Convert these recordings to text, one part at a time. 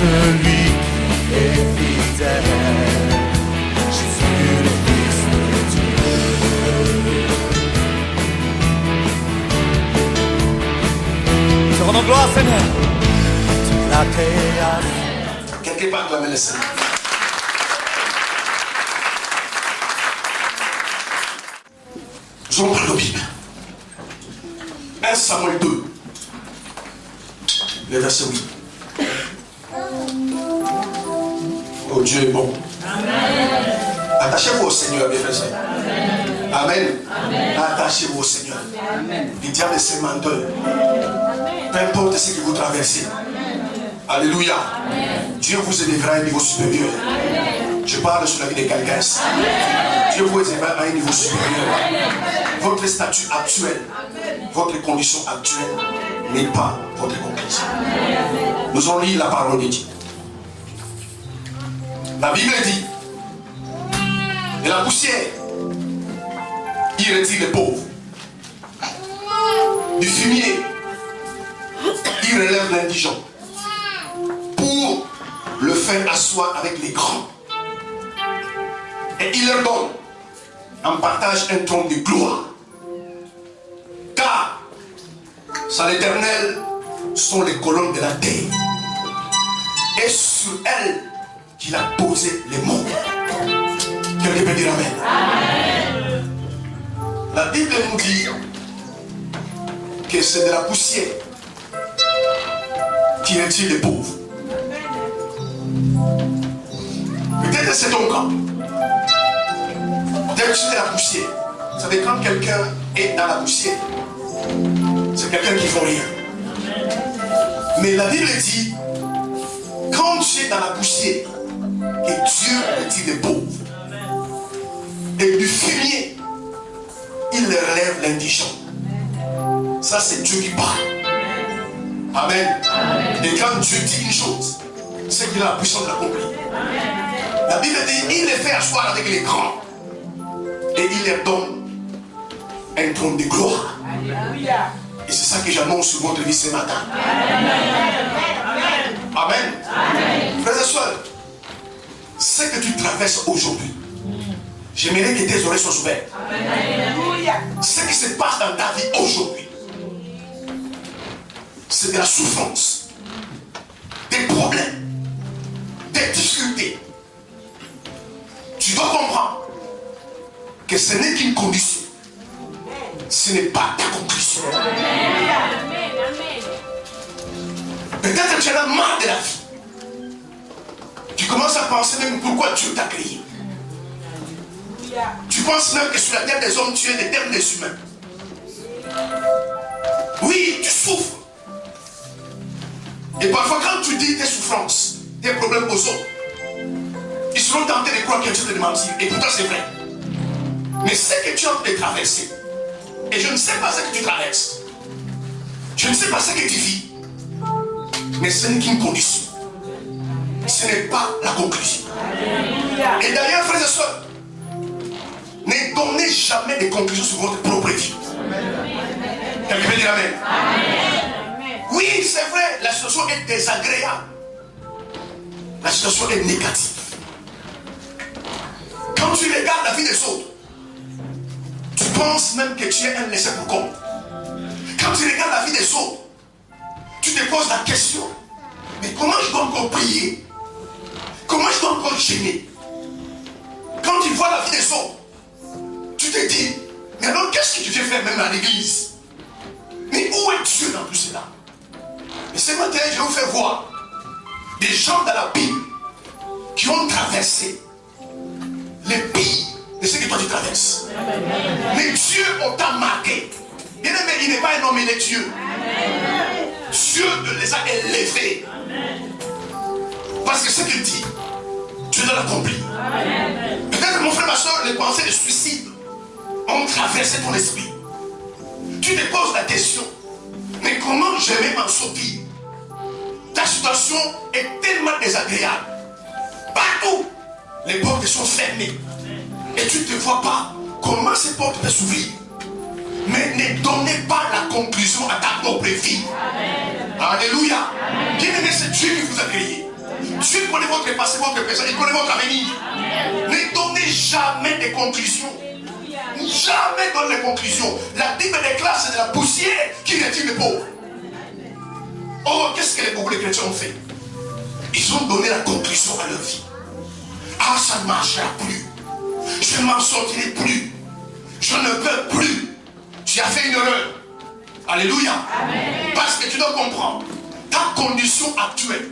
celui qui est fidèle. Jésus le Fils de Dieu. Te rendons gloire, Seigneur. Toute la création. Quelque part, acclamer le Seigneur. Nous allons prendre la Bible. 1 Samuel 2. Le verset 8. Oh, Dieu est bon. Amen. Attachez-vous au Seigneur, mes frères. Amen. Amen. Attachez-vous au Seigneur. Amen. Le diable est ses menteurs. Peu importe ce que vous traversez. Amen. Alléluia. Amen. Dieu vous élèvera à un niveau supérieur. Amen. Je parle sur la vie de quelqu'un. Dieu vous élèvera à un niveau supérieur. Amen. Votre statut actuel, votre condition actuelle n'est pas votre conclusion. Nous allons lire la parole de Dieu. La Bible dit, de la poussière, il retire les pauvres. Du fumier, il relève l'indigent. Pour le faire asseoir avec les grands. Et il leur donne en partage un trône de gloire. Car, sans l'Éternel, sont les colonnes de la terre. Et sur elles, qu'il a posé les monts. Quelqu'un peut dire Amen. Amen. La Bible nous dit que c'est de la poussière qui retire les pauvres. Peut-être que c'est ton cas. Peut-être que c'est de la poussière. Vous savez, quand quelqu'un est dans la poussière, c'est quelqu'un qui ne vaut rien. Mais la Bible dit, quand tu es dans la poussière, et Dieu retire les pauvres, et du fumier, il relève l'indigent. Ça, c'est Dieu qui parle. Amen. Amen. Et quand Dieu dit une chose, c'est qu'il a la puissance de l'accomplir. La Bible dit, il les fait asseoir avec les grands. Et il leur donne un trône de gloire. Alléluia. Et c'est ça que j'annonce sur votre vie ce matin. Amen. Amen. Amen. Frères et sœurs, ce que tu traverses aujourd'hui, j'aimerais que tes oreilles soient ouvertes. Alléluia. Ce qui se passe dans ta vie aujourd'hui, c'est de la souffrance, des problèmes, des difficultés. Tu dois comprendre que ce n'est qu'une condition. Ce n'est pas ta conclusion. Peut-être que tu en as marre de la vie. Tu commences à penser même pourquoi Dieu t'a créé. Tu penses même que sur la terre des hommes, tu es l'éternel des humains. Oui, tu souffres. Et parfois, quand tu dis tes souffrances, tes problèmes aux autres, ils seront tentés de croire que tu es de mentir. Et pourtant, c'est vrai. Mais ce que tu es en train de traverser, et je ne sais pas ce que tu traverses, je ne sais pas ce que tu vis, mais ce n'est qu'une condition. Ce n'est pas la conclusion. Et d'ailleurs, frères et sœurs, ne donnez jamais de conclusions sur votre propre vie. Quelqu'un peut dire Amen. Oui, c'est vrai, la situation est désagréable. La situation est négative. Quand tu regardes la vie des autres, tu penses même que tu es un laissé pour compte. Quand tu regardes la vie des autres, tu te poses la question, mais comment je dois encore prier? Comment je dois encore gêner? Quand tu vois la vie des autres, tu te dis, mais alors qu'est-ce que tu viens faire même à l'église? Mais où est Dieu dans tout cela? Et ce matin, je vais vous faire voir des gens dans la Bible qui ont traversé les pires de ce que toi tu traverses. Mais Dieu t'a marqué. Bien aimé, il n'est pas un homme, il est Dieu. Dieu les a élevés. Parce que ce qu'il dit, Dieu doit l'accomplir. Peut-être mon frère, ma soeur, les pensées de suicide ont traversé ton esprit. Tu te poses la question, mais comment je vais m'en sortir? Ta situation est tellement désagréable. Partout, les portes sont fermées. Et tu ne te vois pas comment ces portes peuvent s'ouvrir. Mais ne donnez pas la conclusion à ta propre vie. Amen. Alléluia. Bien aimé, c'est Dieu qui vous a créé. Dieu connaît votre passé, votre présent, il connaît votre avenir. Ne donnez jamais des conclusions. Jamais donne les conclusions. La Bible déclare c'est de la poussière qui retire les pauvres. Oh, qu'est-ce que les chrétiens ont fait? Ils ont donné la conclusion à leur vie. Ah, ça ne marchera plus. Je ne m'en sortirai plus. Je ne peux plus. Tu as fait une erreur. Alléluia. Amen. Parce que tu dois comprendre ta condition actuelle,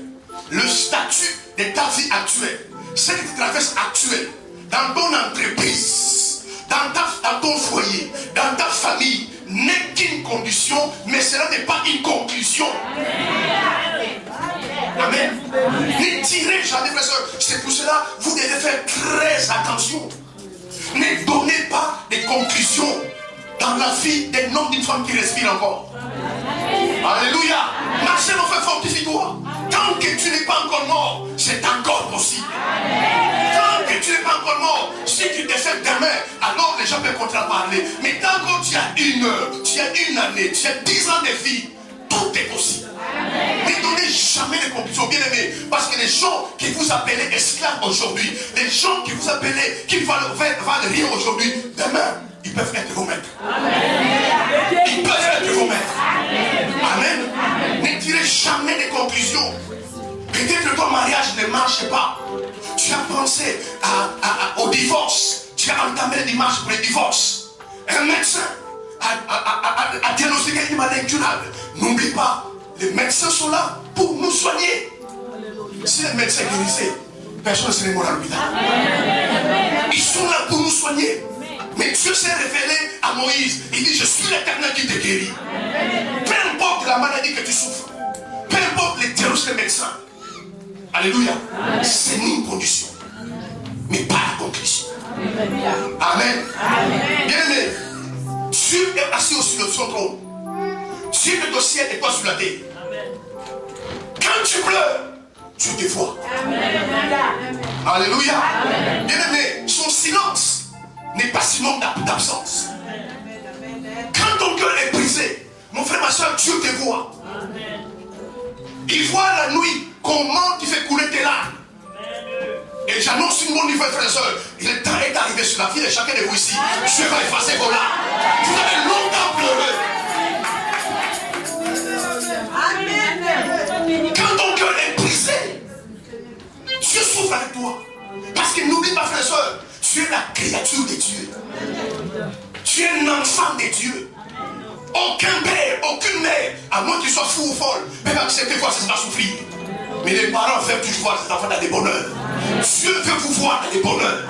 le statut de ta vie actuelle, ce que tu traverses actuelle, dans ton entreprise, dans ton foyer, dans ta famille, n'est qu'une condition, mais cela n'est pas une conclusion. Amen. Ne tirez jamais, frères et sœurs. C'est pour cela que vous devez faire très attention. Ne donnez pas des conclusions dans la vie d'un homme, d'une femme qui respire encore. Alléluia. Marchez, mon frère, fortifie-toi. Tant que tu n'es pas encore mort, c'est encore possible. Tant que tu n'es pas encore mort, si tu décèdes demain, alors les gens peuvent continuer à parler. Mais tant que tu as une heure, tu as une année, tu as 10 ans de vie, tout est possible. Ne donnez jamais les conclusions, bien aimés, parce que les gens qui vous appellent esclaves aujourd'hui, les gens qui vous appellent, qui valent rien aujourd'hui, demain, ils peuvent être vos maîtres. Ils peuvent être vos maîtres. Amen. Ne tirez jamais des conclusions. Peut-être que ton mariage ne marche pas. Tu as pensé au divorce. Tu as entamé les démarches pour le divorce. Un médecin a diagnostiqué une maladie incurable. N'oublie pas, les médecins sont là pour nous soigner. Si les médecins guérissaient, personne ne serait mort à l'hôpital. Ils sont là pour nous soigner. Mais Dieu s'est révélé à Moïse. Il dit, je suis l'Éternel qui te guérit. Peu importe la maladie que tu souffres, peu importe les diagnostics des médecins. Alléluia. C'est une condition, mais pas la conclusion. Amen. Bien aimé, Dieu est assis sur son trône. Dieu est au ciel et toi sur la terre. Quand tu pleures, Dieu te voit. Alléluia. Bien aimé, son silence n'est pas sinon d'absence. Quand ton cœur est brisé, mon frère, ma soeur, Dieu te voit. Il voit la nuit comment tu fais couler tes larmes. Et j'annonce une bonne nouvelle, frères et sœurs. Le temps est arrivé sur la vie de chacun de vous ici. Dieu va effacer vos larmes. Vous avez longtemps pleuré. Quand ton cœur est brisé, Dieu souffre avec toi. Parce que n'oublie pas, frères et sœurs, tu es la créature de Dieu. Tu es un enfant de Dieu. Aucun père, aucune mère, à moins qu'il soit fou ou folle, peut accepter voir ses enfants souffrir. Mais les parents veulent toujours voir ses enfants dans des bonheurs. Dieu veut vous voir dans des bonheurs.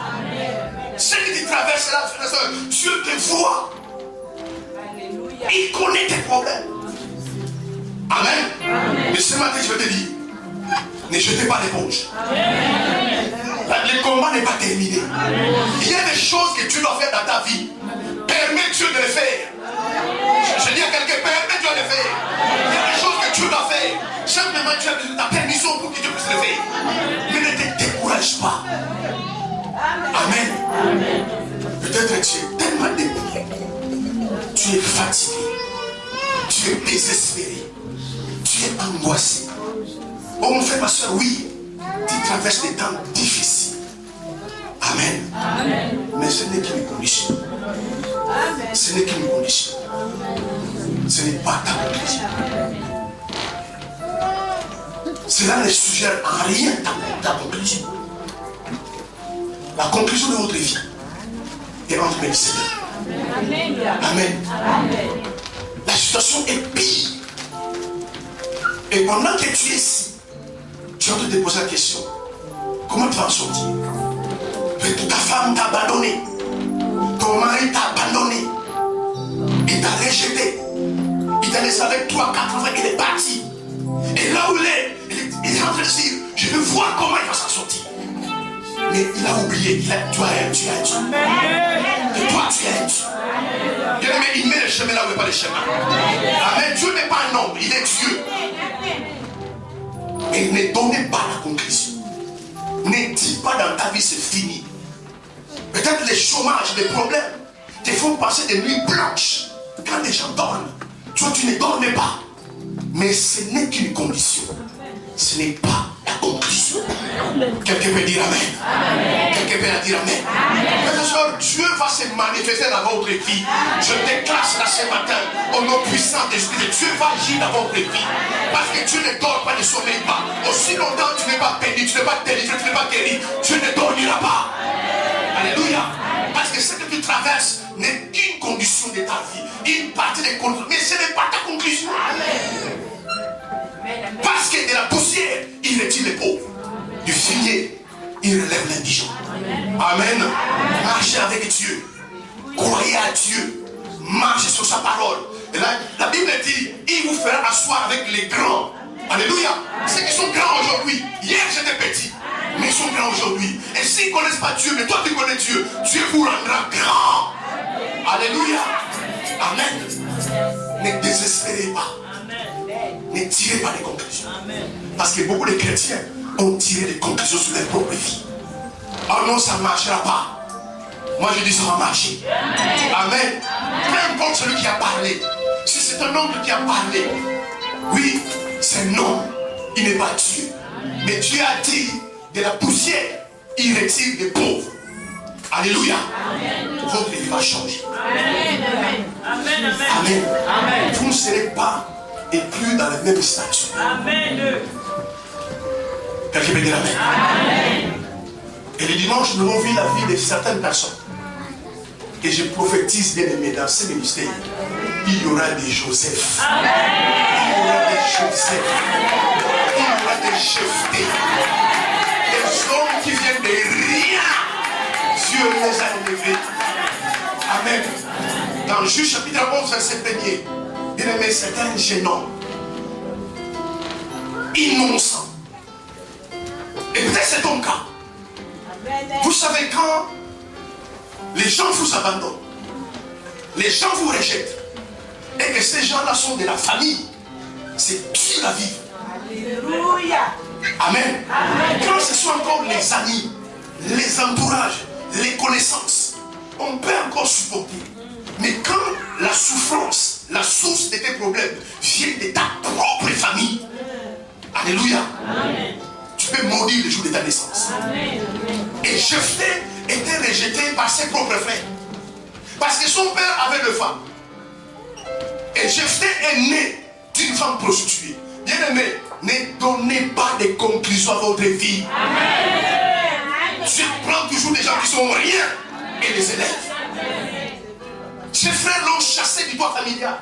Celui qui traverse là, frère et soeur, Dieu te voit. Il connaît tes problèmes. Amen. Mais ce matin, je vais te dire, ne jetez pas l'éponge. Le combat n'est pas terminé. Il y a des choses que tu dois faire dans ta vie. Permets Dieu de les faire. Je dis à quelqu'un, permets Dieu de les faire. Il y a des choses que tu dois faire. Simplement, tu as besoin de ta permission pour que Dieu puisse les faire. Mais ne te décourage pas. Amen. Peut-être tu es tellement découragé. Tu es fatigué. Tu es désespéré. Tu es angoissé. Oh mon frère, ma soeur, oui. Tu traverses des temps difficiles. Amen. Mais ce n'est qu'une condition. Ce n'est qu'une condition. Ce n'est pas ta condition. Cela ne suggère en rien ta conclusion. La conclusion de votre vie est entre mes Seigneur. Amen. La situation est pire. Et pendant que tu es ici, tu vas te poser la question. Comment tu vas en sortir? Peut-être ta femme t'a abandonné. Ton mari t'a abandonné. Il t'a rejeté. Il t'a laissé avec toi 4 ans, il est parti. Et là où il est en train de dire, je veux voir comment il va s'en sortir. Mais il a oublié, toi tu as Dieu. Et toi tu as Dieu. Bien aimé, il met le chemin là où il n'y a pas de chemin. Amen. Dieu n'est pas un homme, il est Dieu. Mais ne donnez pas la conclusion. Ne dis pas dans ta vie c'est fini. Peut-être les chômages, les problèmes te font passer des nuits blanches. Quand les gens dorment, toi tu ne dormais pas. Mais ce n'est qu'une condition. Ce n'est pas la conclusion. Quelqu'un peut dire Amen. Quelqu'un peut dire Amen. Mes soeurs, Dieu va se manifester dans votre vie. Je déclare cela ce matin au nom puissant de Jésus. Dieu va agir dans votre vie. Parce que Dieu ne dort pas, ne sommeille pas. Aussi longtemps tu n'es pas béni, tu n'es pas délivré, tu n'es pas guéri, Dieu ne dormira pas. Alléluia. Parce que ce que tu traverses n'est qu'une condition de ta vie. Une partie des conditions. Mais ce n'est pas ta conclusion. Parce que de la poussière, il retire les pauvres. Du fumier, il relève l'indigent. Amen. Marchez avec Dieu. Croyez à Dieu. Marchez sur sa parole. Et là, la Bible dit, il vous fera asseoir avec les grands. Alléluia. Ceux qui sont grands aujourd'hui. Hier j'étais petit, mais ils sont grands aujourd'hui. Et s'ils ne connaissent pas Dieu, mais toi tu connais Dieu, Dieu vous rendra grand. Alléluia. Amen. Ne désespérez pas. Ne tirez pas les conclusions. Parce que beaucoup de chrétiens ont tiré des conclusions sur leur propre vie. Oh non, ça ne marchera pas. Moi je dis ça va marcher. Amen. Peu importe celui qui a parlé. Si c'est un homme qui a parlé, oui, c'est un homme. Il n'est pas Dieu. Mais Dieu a dit, de la poussière, il retire les pauvres. Alléluia. Votre vie va changer. Amen. Amen. Vous ne serez pas et plus dans le même statut. Amen. Quelqu'un peut dire Amen. Amen. Et le dimanche, nous avons vu la vie de certaines personnes. Et je prophétise, bien aimé, dans ce ministère, il y aura des Joseph. Amen. Il y aura des Joseph. Il y aura des Jephthé. Des hommes qui viennent de rien. Dieu les a élevés. Amen. Dans Juge chapitre 11, verset 1er, bien aimé, c'est un jeune homme innocent. Et peut-être c'est ton cas. Vous savez, quand les gens vous abandonnent, les gens vous rejettent, et que ces gens-là sont de la famille, c'est dur la vie. Alléluia. Amen. Amen. Quand ce sont encore les amis, les entourages, les connaissances, on peut encore supporter. Mais quand la souffrance, la source de tes problèmes vient de ta propre famille, alléluia, amen, tu peux maudire le jour de ta naissance. Amen. Et Jephthé était rejeté par ses propres frères. Parce que son père avait deux femmes. Et Jephthé est né d'une femme prostituée. Bien aimé, ne donnez pas de conclusions à votre vie. Amen. Dieu prend toujours des gens qui sont rien et les élève. Ses frères l'ont chassé du toit familial.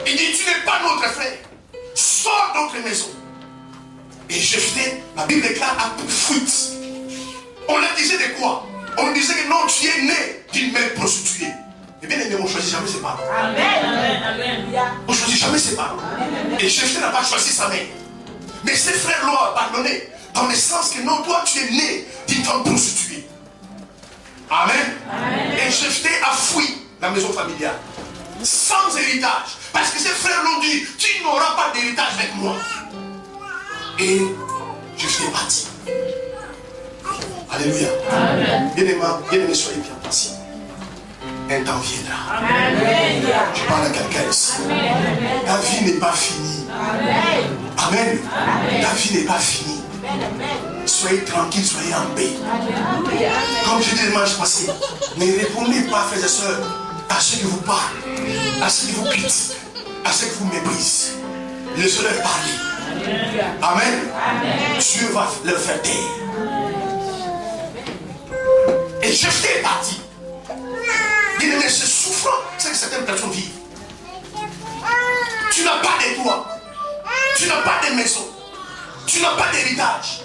Il dit, tu n'es pas notre frère. Sors de notre maison. Et Jephthé, la Bible déclare, a pris fuite. On leur disait de quoi? On lui disait que non, tu es né d'une mère prostituée. Et bien aimé, on ne choisit jamais ses parents. Amen. On ne choisit jamais ses parents. Et Jephthé n'a pas choisi sa mère. Mais ses frères l'ont abandonné. Dans le sens que non, toi tu es né d'une femme prostituée. Amen. Et Jephthé a fui la maison familiale. Sans héritage. Parce que ses frères l'ont dit, tu n'auras pas d'héritage avec moi. Et Jephthé est parti. Alléluia. Bien-aimé, soyez bien patient. Un temps viendra. Amen. Je parle à quelqu'un ici. Ta vie n'est pas finie. Amen. Ta vie n'est pas finie. Soyez tranquille, soyez en paix. Comme je dis dimanche passé, ne répondez pas, frères et sœurs, à ceux qui vous parlent, à ceux qui vous critiquent, à ceux qui vous méprisent. Laissez-leur parler. Amen. Dieu va leur faire taire. Et Jephthé est parti. Bien aimé, c'est souffrant, c'est que certaines personnes vivent. Tu n'as pas de toit, tu n'as pas de maison, tu n'as pas d'héritage.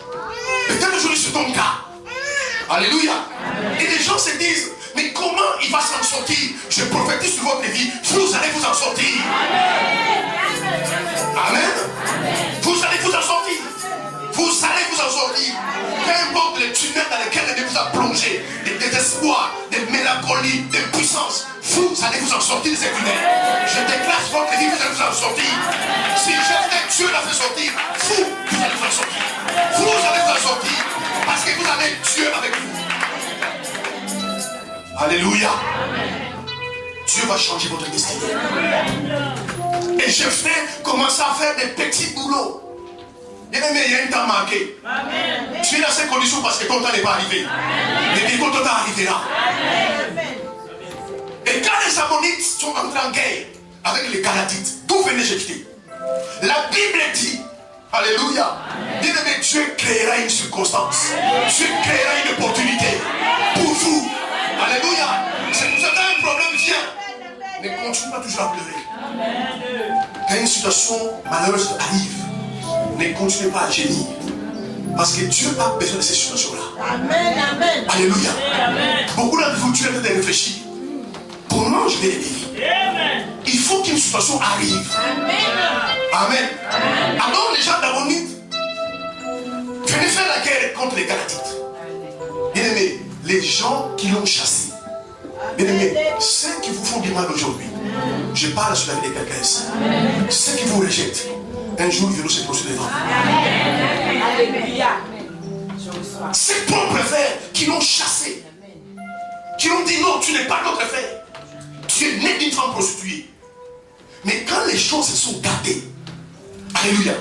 Peut-être aujourd'hui c'est ton cas. Alléluia. Et les gens se disent, mais comment il va s'en sortir? Je prophétise sur votre vie, vous allez vous en sortir. Amen. Vous allez vous en sortir. Vous allez vous en sortir. Peu importe les tunnels dans lesquels Dieu vous a plongé, de désespoir, de mélancolie, de puissance, vous allez vous en sortir de ces tunnels. Je déclare votre vie, vous allez vous en sortir. Si Dieu l'a fait sortir, vous allez vous en sortir. Vous allez vous en sortir parce que vous avez Dieu avec vous. Alléluia. Dieu va changer votre destinée. Et Jephthé commence à faire des petits boulots. Bien aimé, il y a un temps marqué. Amen. Tu es dans ces conditions parce que ton temps n'est pas arrivé. Mais quand ton temps arrivera. Et quand les Ammonites sont entrés en guerre avec les Canadites, tout venait jeter. La Bible dit, alléluia, bien-aimé, Dieu créera une circonstance. Dieu créera une opportunité pour vous. Alléluia. C'est pour ça que quand un problème vient, ne continue pas toujours à pleurer. Quand une situation malheureuse arrive, ne continuez pas à gémir. Parce que Dieu a besoin de ces situations-là. Amen, amen. Alléluia. Amen. Beaucoup d'entre vous, Dieu est en train de réfléchir. Comment je vais les délivrer? Il faut qu'une situation arrive. Amen. Amen. Amen. Alors les gens d'Ammonites venaient faire la guerre contre les Canadites. Bien aimés, les gens qui l'ont chassé. Bien aimés, ceux qui vous font du mal aujourd'hui, je parle sur la vie de quelqu'un ici. Ceux qui vous rejettent, un jour ils vont se poser devant vous. Alléluia. Ces propres frères qui l'ont chassé, qui l'ont dit non, tu n'es pas notre frère. Tu es né d'une femme prostituée. Mais quand les choses se sont gâtées, alléluia,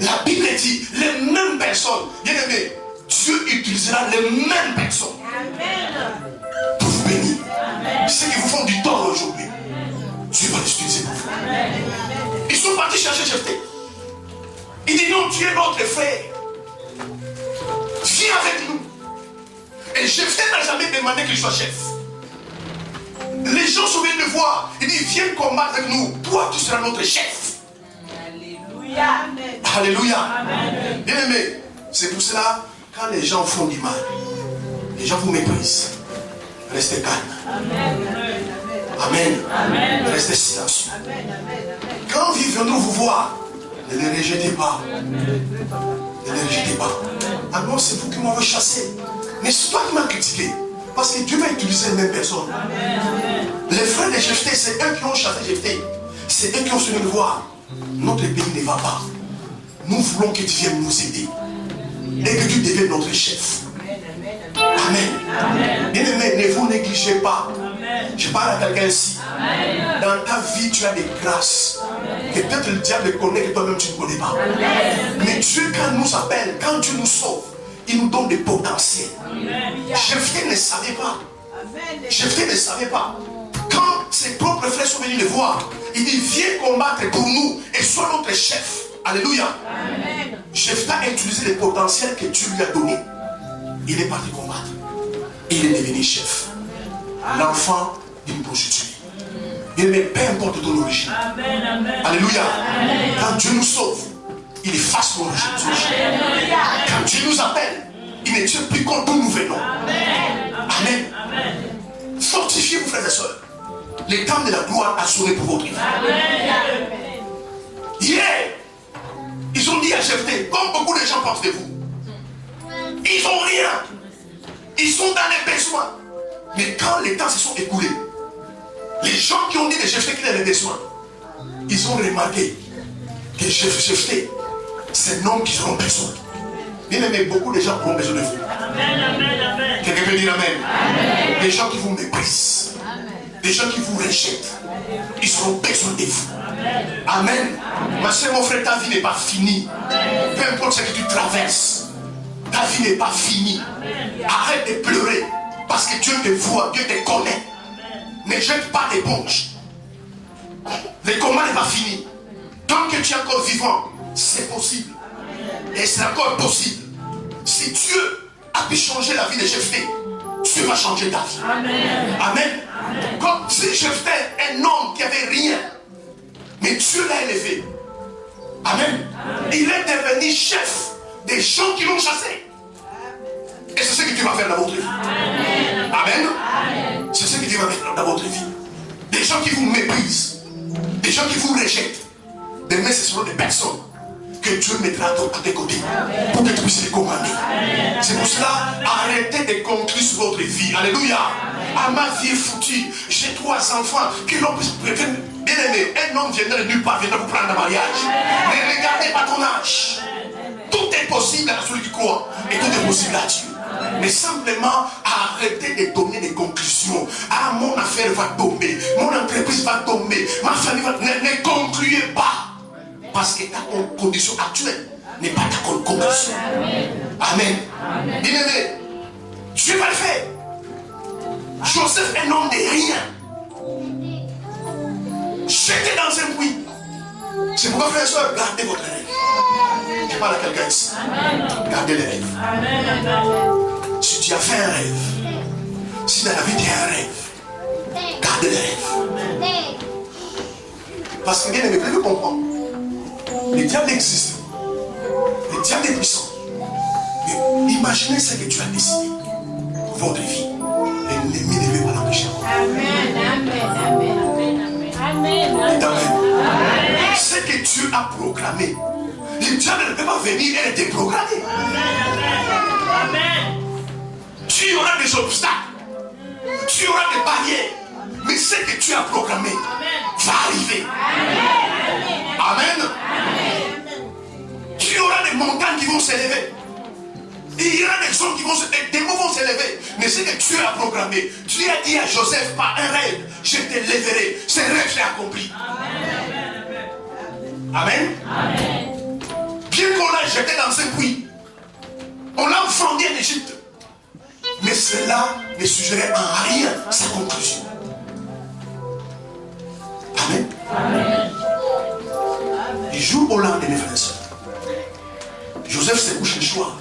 la Bible dit les mêmes personnes, bien aimé, Dieu utilisera les mêmes personnes pour vous bénir. Ceux qui vous font du tort aujourd'hui, Dieu va les utiliser pour vous. Ils sont partis chercher Jephthé. Il dit non, tu es notre frère. Viens avec nous. Et Jephthé n'a jamais demandé qu'il soit chef. Les gens sont venus le voir. Il dit viens combattre avec nous. Toi tu seras notre chef. Alléluia. Alléluia. Bien aimé, c'est pour cela quand les gens font du mal, les gens vous méprisent. Restez calme. Amen. Restez silencieux. Quand ils viendront vous voir, ne les rejetez pas. Ne les rejetez pas. Alors c'est vous qui m'avez chassé. Mais c'est toi qui m'as critiqué. Parce que Dieu va utiliser les mêmes personnes. Les frères de Jephthé, c'est eux qui ont chassé Jephthé. C'est eux qui ont su nous voir. Notre pays ne va pas. Nous voulons que tu viennes nous aider. Et que tu deviennes notre chef. Amen. Bien aimé, ne vous négligez pas. Je parle à quelqu'un ici. Dans ta vie, tu as des grâces. Que peut-être le diable connaît que toi-même tu ne connais pas. Mais Dieu, quand nous appelle, quand Dieu nous sauve, il nous donne des potentiels. Jephthé ne savait pas. Jephthé ne savait pas. Quand ses propres frères sont venus le voir, il dit viens combattre pour nous et sois notre chef. Alléluia. Jephthé a utilisé les potentiels que Dieu lui a donnés. Il est parti combattre. Et il est devenu chef. L'enfant d'une prostituée. Mais peu importe ton origine. Alléluia. Quand Dieu nous sauve, il efface mon origine. Quand Dieu nous appelle, il ne tient plus compte d'où nous venons. Amen. Fortifiez-vous, frères et sœurs. Le temps de la gloire a sonné pour votre vie. Hier, ils ont dit à Jephthé, comme beaucoup de gens pensent de vous, ils n'ont rien. Ils sont dans les besoins. Mais quand les temps se sont écoulés, les gens qui ont dit de Jephthé qu'il avait besoin, ils ont remarqué que Jephthé, c'est un homme qui auront besoin. Bien aimé, beaucoup de gens auront besoin de vous. Quelqu'un peut dire amen. Des gens qui vous méprisent, des gens qui vous rejettent, ils auront besoin de vous. Amen. Ma soeur, mon frère, ta vie n'est pas finie. Peu importe ce que tu traverses, ta vie n'est pas finie. Arrête de pleurer parce que Dieu te voit, Dieu te connaît. Ne jette pas d'éponge. Le combat n'est pas fini. Tant que tu es encore vivant, c'est possible. Et c'est encore possible. Si Dieu a pu changer la vie de Jephthé, Dieu va changer ta vie. Amen. Comme si Jephthé, un homme qui avait rien, mais Dieu l'a élevé. Amen. Il est devenu chef des gens qui l'ont chassé. Et c'est ce que Dieu va faire dans votre vie. Amen. C'est ce que Dieu va faire dans votre vie. Des gens qui vous méprisent, des gens qui vous rejettent. Demain, ce seront des personnes que Dieu mettra à tes côtés pour que tu puisses les commander. C'est pour cela, arrêtez de conclure sur votre vie. Alléluia. Ah, ma vie est foutue. J'ai 3 enfants. Que l'on puisse préférer. Bien aimé, un homme viendra de nulle part, viendra vous prendre en mariage. Ne regardez pas ton âge. Tout est possible à celui qui croit. Et tout est possible à Dieu. Mais simplement arrêtez de donner des conclusions. Ah, mon affaire va tomber, mon entreprise va tomber, ma famille va... Ne concluez pas. Parce que ta condition actuelle n'est pas ta conclusion. Amen. Bien-aimé, Dieu va le faire. Joseph est un homme de rien. Jeté dans un puits. C'est pourquoi, frères et sœurs, gardez votre rêve. Je parle à quelqu'un ici. Gardez les rêves. Si tu as fait un rêve, si dans la vie tu as un rêve, gardez les rêves. Parce que bien aimé, vous devez comprendre. Le diable existe. Le diable est puissant. Mais imaginez ce que tu as décidé pour votre vie. L'ennemi ne veut pas l'empêcher. Amen. Ce que Dieu a programmé, le diable ne peut pas venir et le déprogrammer. Tu auras des obstacles, tu auras des barrières, mais ce que tu as programmé va arriver. Amen. Tu auras des montagnes qui vont s'élever. Il y aura des gens qui vont des mots vont s'élever. Mais ce que tu as programmé, tu as dit à Joseph par un rêve, je te lèverai. Ce rêve s'est accompli. Amen. Bien qu'on l'a jeté dans un puits, on l'a vendu en Égypte. Mais cela ne suggérait en rien sa conclusion. Amen. Du jour au lendemain, frères et sœurs, Joseph se couche le soir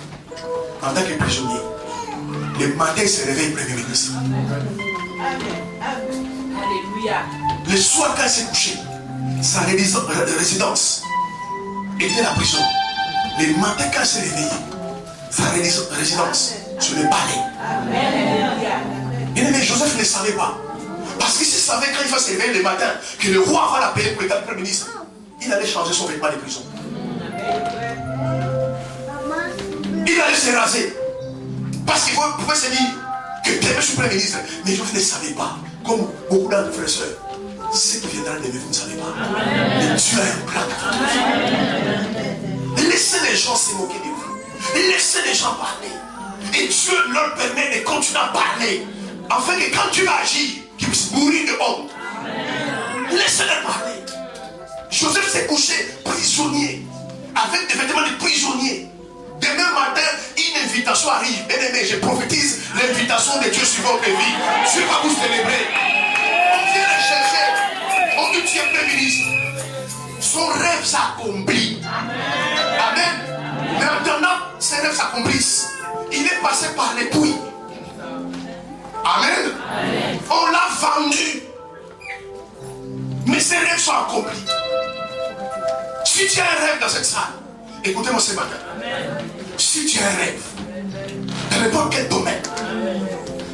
en tant que prisonnier. Le matin, il se réveille premier ministre. Alléluia. Le soir, quand il s'est couché, sa résidence était la prison. Le matin, quand il s'est réveillé, sa résidence sur le palais. Bien aimé, Joseph ne savait pas. Parce qu'il savait quand il va se réveiller le matin que le roi va l'appeler pour le premier ministre. Il allait changer son vêtement de prison. Il allait se raser. Parce qu'il pouvait se dire que demain je suis premier ministre. Mais Joseph ne savait pas. Comme beaucoup d'entre frères et sœurs. Ce qui viendra de vous ne savez pas. Mais Dieu a un plan. Laissez les gens se moquer de vous. Laissez les gens parler. Et Dieu leur permet de continuer à parler. Afin que quand tu vas agir, qu'ils puissent mourir de honte. Laissez-les parler. Joseph s'est couché prisonnier. Avec des vêtements de prisonnier. Demain matin, une invitation arrive. Bien aimé, je prophétise l'invitation de Dieu sur votre vie. Dieu va vous célébrer. On vient le chercher. On dit tu es premier ministre. Son rêve s'accomplit. Amen. Mais maintenant, ses rêves s'accomplissent. Il est passé par les puits. Amen. On l'a vendu. Mais ses rêves sont accomplis. Si tu as un rêve dans cette salle, écoutez-moi ce matin. Si tu as un rêve, dans n'importe quel domaine,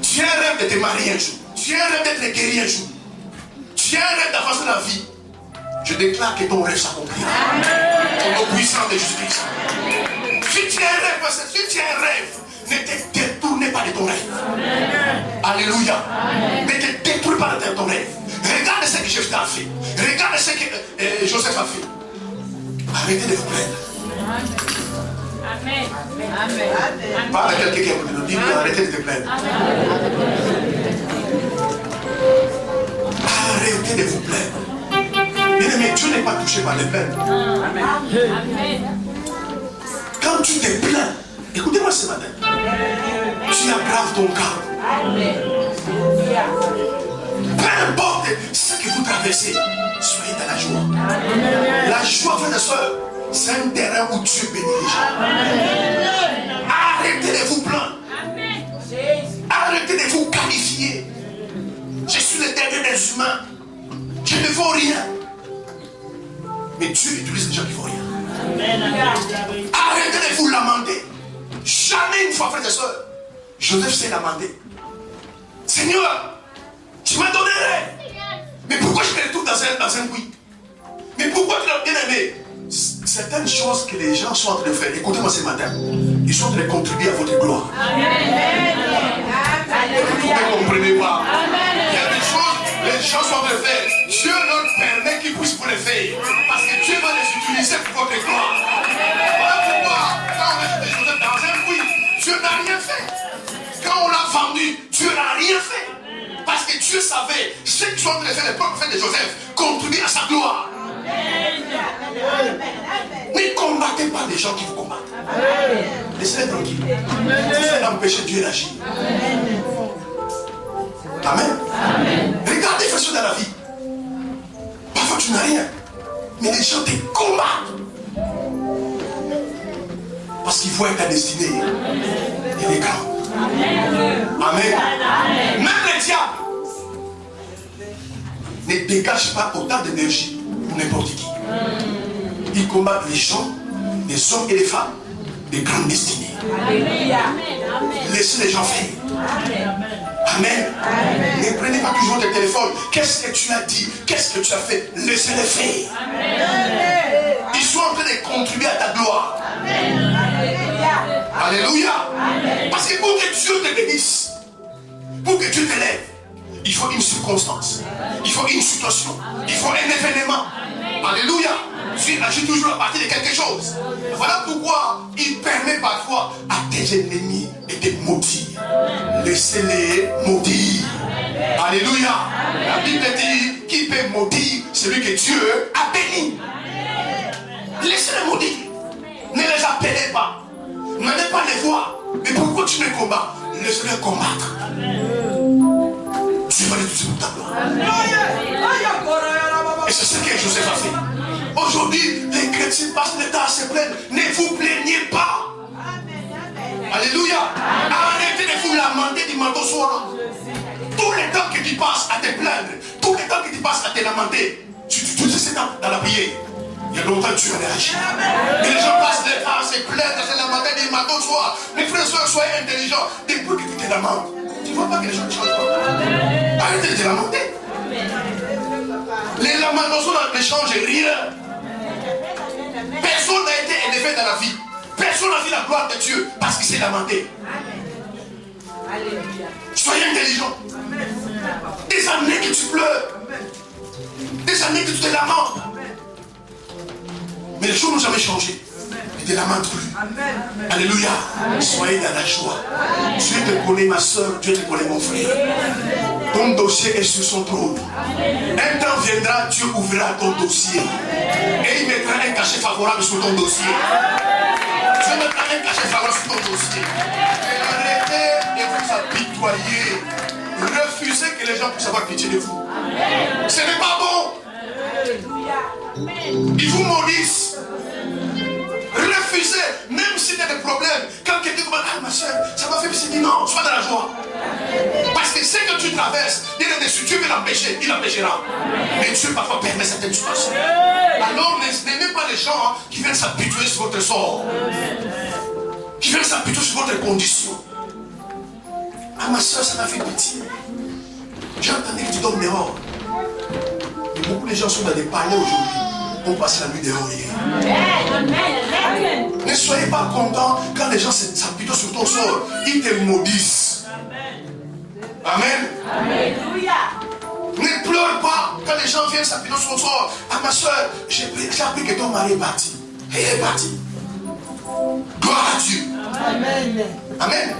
tu as un rêve de te marier un jour, tu as un rêve d'être guéri un jour, tu as un rêve d'avancer dans la vie, je déclare que ton rêve s'accomplira. Au nom puissant de Jésus-Christ. Si tu as un rêve, si tu as un rêve, ne te détournez pas de ton rêve. Alléluia. Ne te détruis pas de ton rêve. Regarde ce que Jésus a fait. Regarde ce que Joseph a fait. Arrêtez de vous plaindre. Amen. Parle à quelqu'un qui nous dit, arrêtez de te plaindre. Arrêtez de vous plaindre. Bien aimé, Dieu n'est pas touché par les plaintes. Quand tu te plains, écoutez-moi ce matin, tu aggraves ton cas. Peu importe ce que vous traversez, soyez dans la joie. La joie, frères et sœurs, c'est un terrain où Dieu bénit les gens. Arrêtez de vous plaindre. Arrêtez de vous qualifier. Je suis le dernier des humains. Je ne vaux rien. Mais Dieu utilise les gens qui ne vont rien. Arrêtez de vous lamenter. Jamais une fois, frères et sœurs, Joseph s'est lamenté. Seigneur, tu m'as donné un rêve. Mais pourquoi je me retrouve dans un puits? Mais pourquoi tu l'as bien aimé? Certaines choses que les gens sont en train de faire, écoutez-moi ce matin, ils sont en train de contribuer à votre gloire. Vous ne comprenez pas. Il y a des choses, les gens sont en train de faire. Dieu leur permet qu'ils puissent vous les faire. Parce que Dieu va les utiliser pour votre gloire. Voilà pourquoi, quand on a jeté Joseph dans un puits, Dieu n'a rien fait. Quand on l'a vendu, Dieu n'a rien fait. Parce que Dieu savait ce que sont en train de faire les prophètes de Joseph contribuer à sa gloire. Ne combattez combattez pas les gens qui vous combattent. Laissez-les tranquilles. Laissez-les empêcher Dieu d'agir. Amen. Regardez les façons dans la vie. Parfois tu n'as rien. Mais les gens te combattent. Parce qu'ils voient ta destinée. Elle est grande. Amen. Même les diables ne dégagent pas autant d'énergie pour n'importe qui. Ils combattent les gens, les hommes et les femmes de grandes destinées. Laissez les gens faire. Amen. Ne prenez pas toujours tes téléphones. Qu'est-ce que tu as dit? Qu'est-ce que tu as fait? Laissez-les faire. Ils sont en train de contribuer à ta gloire. Alléluia. Parce que pour que Dieu te bénisse, pour que Dieu t'élève, il faut une circonstance, il faut une situation, il faut un événement. Alléluia. Dieu agit toujours à partir de quelque chose. Voilà pourquoi il permet parfois à tes ennemis de te maudire. Laissez-les maudire. Alléluia. La Bible dit qui peut maudire celui que Dieu a béni. Laissez-les maudire. Ne les appelez pas. N'allez pas les voir. Mais pourquoi tu les combats? Laissez-les combattre. Dieu va les toucher pour ta gloire. Et c'est ce que Joseph a fait. Aujourd'hui, les chrétiens passent le temps à se plaindre. Ne vous plaignez pas. Alléluia. Arrêtez de vous lamenter du matin au soir. Tout le temps que tu passes à te plaindre, tout le temps que tu passes à te lamenter, tu sais dans la prière. Il y a longtemps que tu as réagi. Et les gens passent le temps à se plaindre, à se lamenter du matin au soir. Mes frères et soeurs, soyez intelligents. Depuis que tu te lamentes, tu ne vois pas que les gens ne changent pas. Arrêtez de te lamenter. Les lamentations ne changent rien. Personne n'a été élevé dans la vie. Personne n'a vu la gloire de Dieu parce qu'il s'est lamenté. Soyez intelligents. Des années que tu pleures. Des années que tu te lamentes. Mais les choses n'ont jamais changé. Ne te lamentes plus. Alléluia. Soyez dans la joie. Dieu te connaît, ma soeur. Dieu te connaît, mon frère. Ton dossier est sur son trône. Un temps viendra, Dieu ouvrira ton dossier. Et il mettra un cachet favorable sur ton dossier. Dieu mettra un cachet favorable sur ton dossier. Et arrêtez de vous apitoyer. Refusez que les gens puissent avoir pitié de vous. Ce n'est pas bon. Ils vous maudissent. Refusez, même si tu as des problèmes. Quand quelqu'un dit, ah ma soeur, ça m'a fait plaisir. Non, sois dans la joie. Parce que ce que tu traverses, il est dessus. Dieu veut l'empêcher, il l'empêchera. Mais Dieu parfois permet certaines situations. Alors n'aimez pas les gens qui viennent s'apitoyer sur votre sort. Qui viennent s'apitoyer sur votre condition. Ah ma soeur, ça m'a fait pitié. J'ai entendu que tu dormes dehors. Mais beaucoup de gens sont dans des palais aujourd'hui. On passe la nuit dehors hier. Ne soyez pas content quand les gens s'apitoient sur ton sort. Ils te maudissent. Amen. Ne pleure pas quand les gens viennent s'apitoyer sur ton sort. Ah ma soeur, j'ai appris que ton mari est parti. Et il est parti. Gloire à Dieu. Amen. Amen.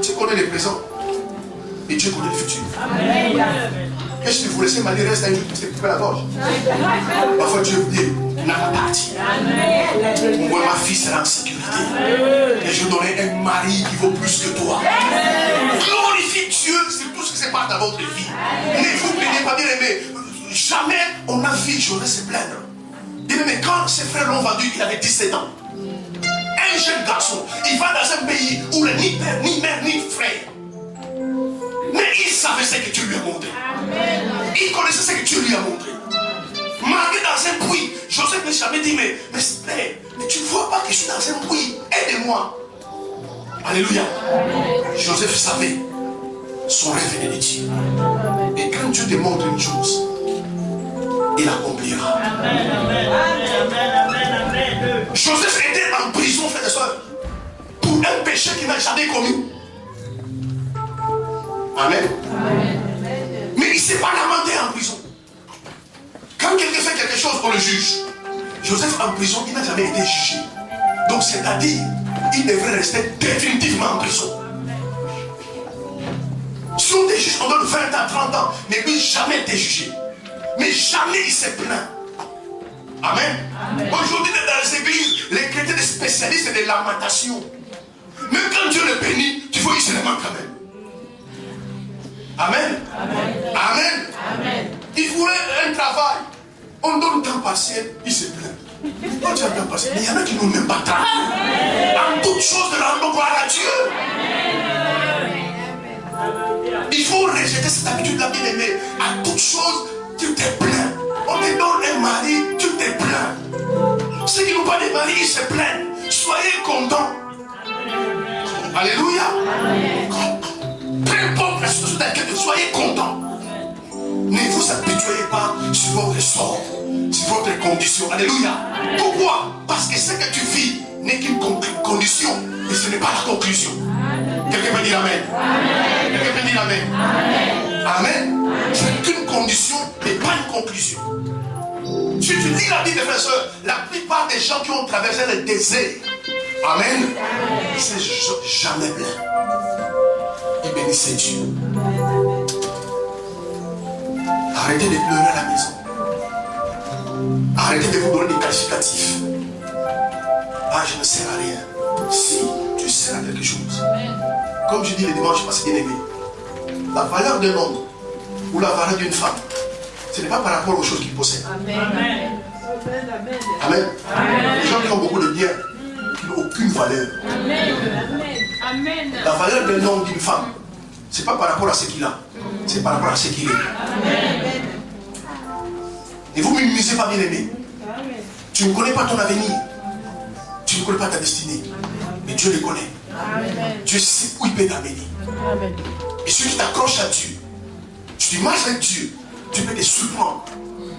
Tu connais les présents. Et Dieu connaît le futur. Qu'est-ce que vous laissez Marie reste un jour pour se couper la gorge? Parfois Dieu vous dit, tu n'as pas parti. Moi, ma fille sera en sécurité. Et je donnerai un mari qui vaut plus que toi. Glorifie Dieu sur tout ce qui se passe dans votre vie. Ne vous plaignez pas, bien aimé. Jamais on a vu Joseph se plaindre. Mais quand ses frères l'ont vendu, il avait 17 ans. Un jeune garçon, il va dans un pays où il n'y a ni père, ni mère, ni frère. Mais il savait ce que Dieu lui a montré. Il connaissait ce que Dieu lui a montré. Marqué dans un puits, Joseph n'a jamais dit, mais tu ne vois pas que je suis dans un puits, aidez-moi. Alléluia. Joseph savait son rêve de Dieu. Et quand Dieu te montre une chose, il accomplira. Joseph était en prison, frères et sœurs, pour un péché qu'il n'a jamais commis. Amen. Mais il ne s'est pas lamenté en prison. Quand quelqu'un fait quelque chose, on le juge. Joseph en prison, il n'a jamais été jugé. Donc c'est-à-dire, il devrait rester définitivement en prison. Si on te juge, on donne 20 ans, 30 ans, mais lui jamais été jugé. Mais jamais il s'est plaint. Amen. Aujourd'hui, dans les églises, les chrétiens sont spécialistes des lamentations. Même quand Dieu le bénit, tu vois, il se lamente quand même. Amen. Amen. Amen. Il voulait un travail. On donne temps partiel, il se plaint. Quand tu as temps partiel, mais il y en a qui n'ont même pas temps. En toutes choses, rendons gloire à Dieu. Il faut rejeter cette habitude-là, bien aimé. À toutes choses, tu te plains. On te donne un mari, tu te plains. Ceux qui n'ont pas de mari, ils se plaignent. Soyez contents. Alléluia. Peu importe la situation dans laquelle soyez contents. Ne vous habituez pas sur votre sort, sur votre condition. Alléluia. Pourquoi? Parce que ce que tu vis n'est qu'une condition, et ce n'est pas la conclusion. Quelqu'un peut dire Amen. Quelqu'un peut dire Amen. Amen. C'est qu'une condition, mais pas une conclusion. Si tu lis la Bible, frères et sœurs, la plupart des gens qui ont traversé le désert, Amen, c'est jamais plein. Et bénissez Dieu. Arrêtez de pleurer à la maison. Arrêtez de vous donner des qualificatifs. Ah, je ne sers à rien. Si, tu sers à quelque chose. Comme je dis le dimanche passé, bien aimé, la valeur d'un homme ou la valeur d'une femme, ce n'est pas par rapport aux choses qu'il possède. Amen. Amen. Les gens qui ont beaucoup de biens, qui n'ont aucune valeur. Amen. La valeur d'un homme, d'une femme, ce n'est pas par rapport à ce qu'il a, c'est par rapport à ce qu'il est. Amen. Et vous ne minimisez pas, bien aimé. Tu ne connais pas ton avenir. Tu ne connais pas ta destinée. Mais Dieu le connaît. Dieu sait où il peut t'amener. Et ceux qui t'accrochent à Dieu, tu marches avec Dieu, tu peux te surprendre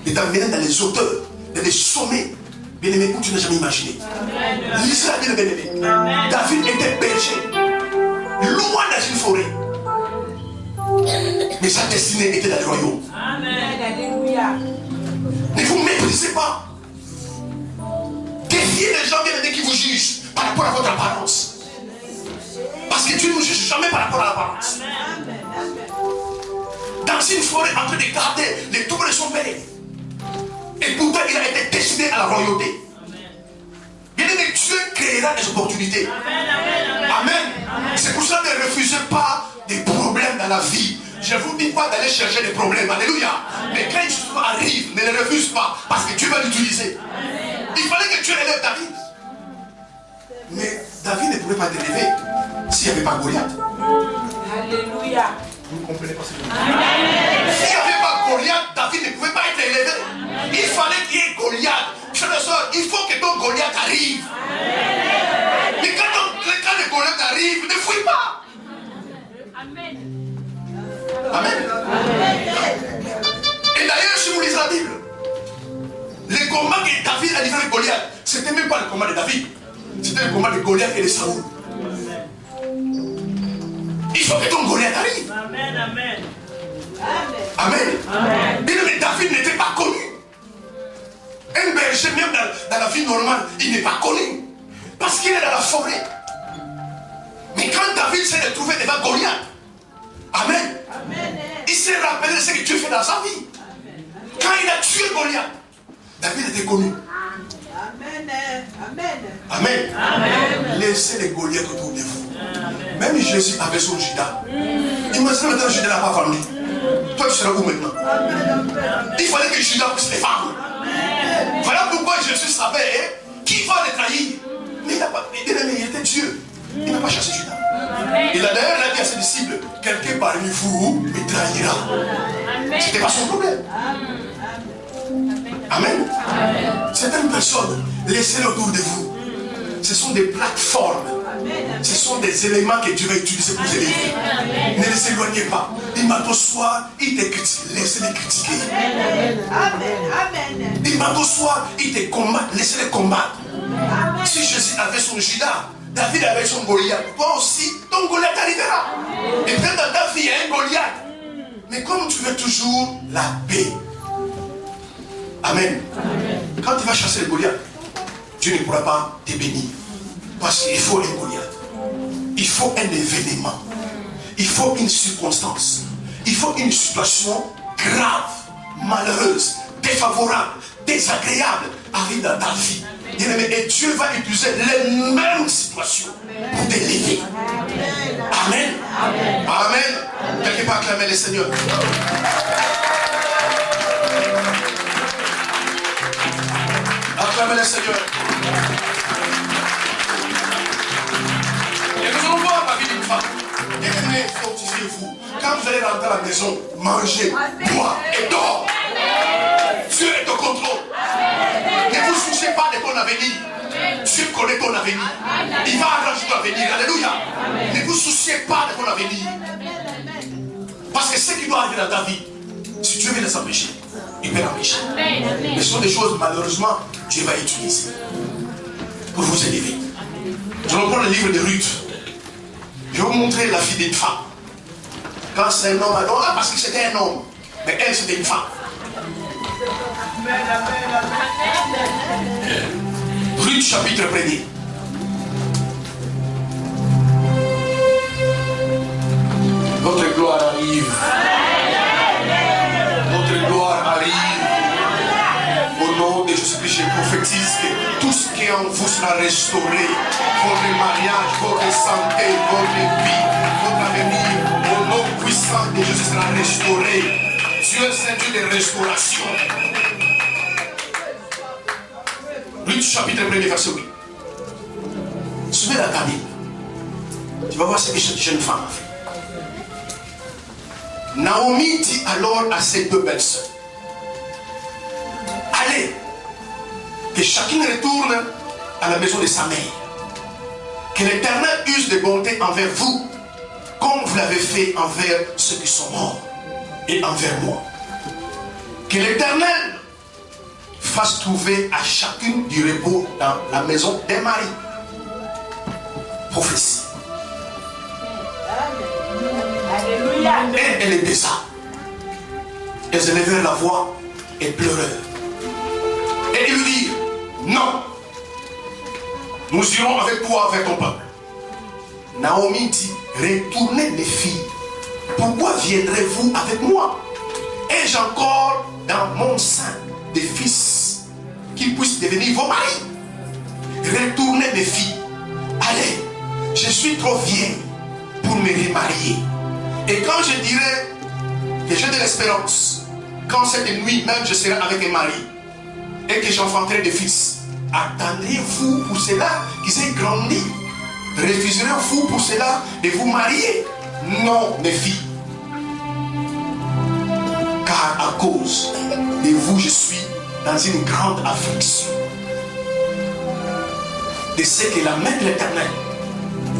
et t'amener dans les hauteurs, dans les sommets, bien aimé, où tu n'as jamais imaginé. Lisez la Bible, bien aimé. David était berger, loin dans une forêt. Mais sa destinée était dans le royaume. Alléluia. Ne vous méprisez pas. Défiez les gens bien aimés qui vous jugent par rapport à votre apparence. Parce que Dieu ne nous juge jamais par rapport à l'apparence. Dans une forêt en train de garder les troubles de son père. Et pourtant il a été destiné à la royauté. Bien aimé, Dieu créera des opportunités. Amen. C'est pour ça ne refusez pas des problèmes dans la vie. Je ne vous dis pas d'aller chercher des problèmes. Alléluia. Mais quand ils arrivent, ne les refuse pas. Parce que Dieu va l'utiliser. Il fallait que Dieu élève David. Mais David ne pouvait pas être élevé s'il n'y avait pas Goliath. Alléluia. Vous ne comprenez pas ce que je veux dire? S'il n'y avait pas Goliath, David ne pouvait pas être élevé. Il fallait qu'il y ait Goliath. Frères et sœurs, il faut que ton Goliath arrive. Mais quand le Goliath arrive, ne fouille pas. Amen. Amen. Et d'ailleurs, si vous lisez la Bible, le combat que David a livré avec Goliath, c'était même pas le combat de David. C'était le combat de Goliath et de Saoul. Il faut que ton Goliath arrive. Amen. Amen. Amen. Bien, mais David n'était pas connu. Un berger, même dans la vie normale, il n'est pas connu. Parce qu'il est dans la forêt. Mais quand David s'est retrouvé devant Goliath, Amen. Il s'est rappelé de ce que Dieu fait dans sa vie. Quand il a tué Goliath, David était connu. Amen. Laissez les Goliaths autour de vous. Même Jésus avait son Judas. Imaginez maintenant Judas n'a pas vendu. Toi tu seras où maintenant? Il fallait que Judas puisse les vendre. Voilà pourquoi Jésus savait qui va les trahir. Mais il n'a pas, il était Dieu. Il n'a pas chassé Judas. Il a d'ailleurs dit à ses disciples, quelqu'un parmi vous me trahira. Ce n'était pas son problème. Amen. Certaines personnes, laissez-les autour de vous. Ce sont des plateformes. Ce sont des éléments que Dieu va utiliser pour vous élever. Ne les éloignez pas. Dimanche soir, ils te critiquent. Laissez-les critiquer. Dimanche soir, ils te combattent. Laissez-les combattre. Si Jésus avait son Judas, David avait son Goliath. Toi aussi, ton Goliath arrivera. Et peut-être dans ta vie, il y a un Goliath. Mais comme tu veux toujours la paix. Amen. Quand tu vas chasser le Goliath, Dieu ne pourra pas te bénir. Parce qu'il faut un Goliath. Il faut un événement. Il faut une circonstance. Il faut une situation grave, malheureuse, défavorable, désagréable, arrive dans ta vie. Bien-aimé, et Dieu va utiliser les mêmes situations pour t'élever. Amen. Amen. Quelqu'un peut acclamer le Seigneur. Acclamez le Seigneur. Et nous allons voir la vie d'une femme. Bien-aimé, fortifiez-vous. Quand vous allez rentrer à la maison, mangez, boire et dors. Dieu est au contrôle. Ne vous souciez pas de ton avenir. Dieu connaît ton avenir. Il va arranger ton avenir. Alléluia. Ne vous souciez pas de ton avenir. Parce que ce qui doit arriver dans ta vie, si Dieu veut les empêcher, il peut l'empêcher. Mais ce sont des choses, malheureusement, Dieu va utiliser pour vous élever. Je reprends le livre de Ruth. Je vais vous montrer la fille d'une femme. Quand c'est un homme, alors, parce que c'était un homme. Mais elle, c'était une femme. Ruth chapitre 1er. Notre gloire arrive. Notre gloire arrive. Au nom de Jésus-Christ, je prophétise que tout ce qui est en vous sera restauré. Votre mariage, votre santé, votre vie, votre avenir, au nom puissant de Jésus sera restauré. Dieu est un Dieu de restauration. Ruth chapitre 1er verset 8. Soumets la Bible. Tu vas voir ce que cette jeune femme a fait. Naomi dit alors à ses deux belles sœurs, allez, que chacune retourne à la maison de sa mère. Que l'Éternel use de bonté envers vous, comme vous l'avez fait envers ceux qui sont morts et envers moi. Que l'Éternel fasse trouver à chacune du repos dans la maison des maris. Prophétie. Alléluia. Et les baisa. Elles élevèrent la voix et pleurèrent. Et ils lui dirent, non, nous irons avec toi vers ton peuple. Naomi dit, retournez les filles. Pourquoi viendrez-vous avec moi? Ai-je encore dans mon sein des fils qui puissent devenir vos maris? Retournez les filles. Allez, je suis trop vieille pour me remarier. Et quand je dirai que j'ai de l'espérance, quand cette nuit même je serai avec un mari et que j'enfanterai des fils, attendrez-vous pour cela qu'ils aient grandi? Refuserez-vous pour cela de vous marier? Non, mes filles. Car à cause de vous, je suis dans une grande affliction. De ce que la main de l'Éternel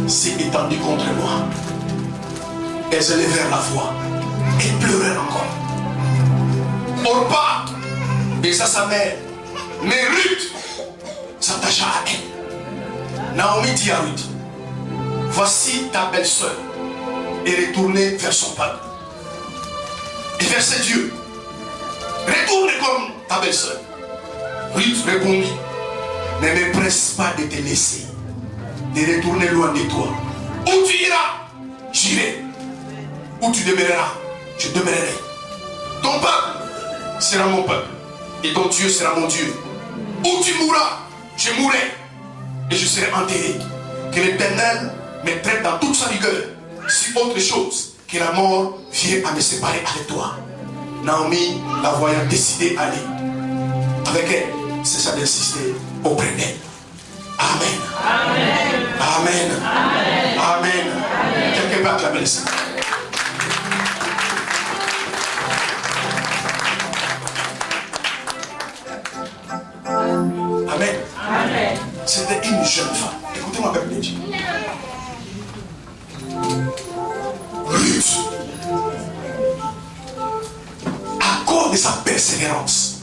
s'est étendue contre moi. Elles élevèrent la voix et pleurèrent encore. Orpa baisa sa mère, mais Ruth s'attacha à elle. Naomi dit à Ruth, voici ta belle-sœur, et retournez vers son peuple. Et verset Dieu, retourne comme ta belle-sœur. Ruth répondit, ne me presse pas de te laisser, de retourner loin de toi. Où tu iras, j'irai. Où tu demeureras, je demeurerai. Ton peuple sera mon peuple, et ton Dieu sera mon Dieu. Où tu mourras, je mourrai, et je serai enterré. Que l'Éternel me traite dans toute sa rigueur, si autre chose que la mort vient à me séparer avec toi. Naomi, la voyant décider d'aller avec elle, cessa d'insister auprès d'elle. Amen. Amen. Amen. Amen. Amen. Quelqu'un peut acclamer le Seigneur. Amen. Amen. C'était une jeune femme. Écoutez-moi bien, Dieu. Ruth, à cause de sa persévérance,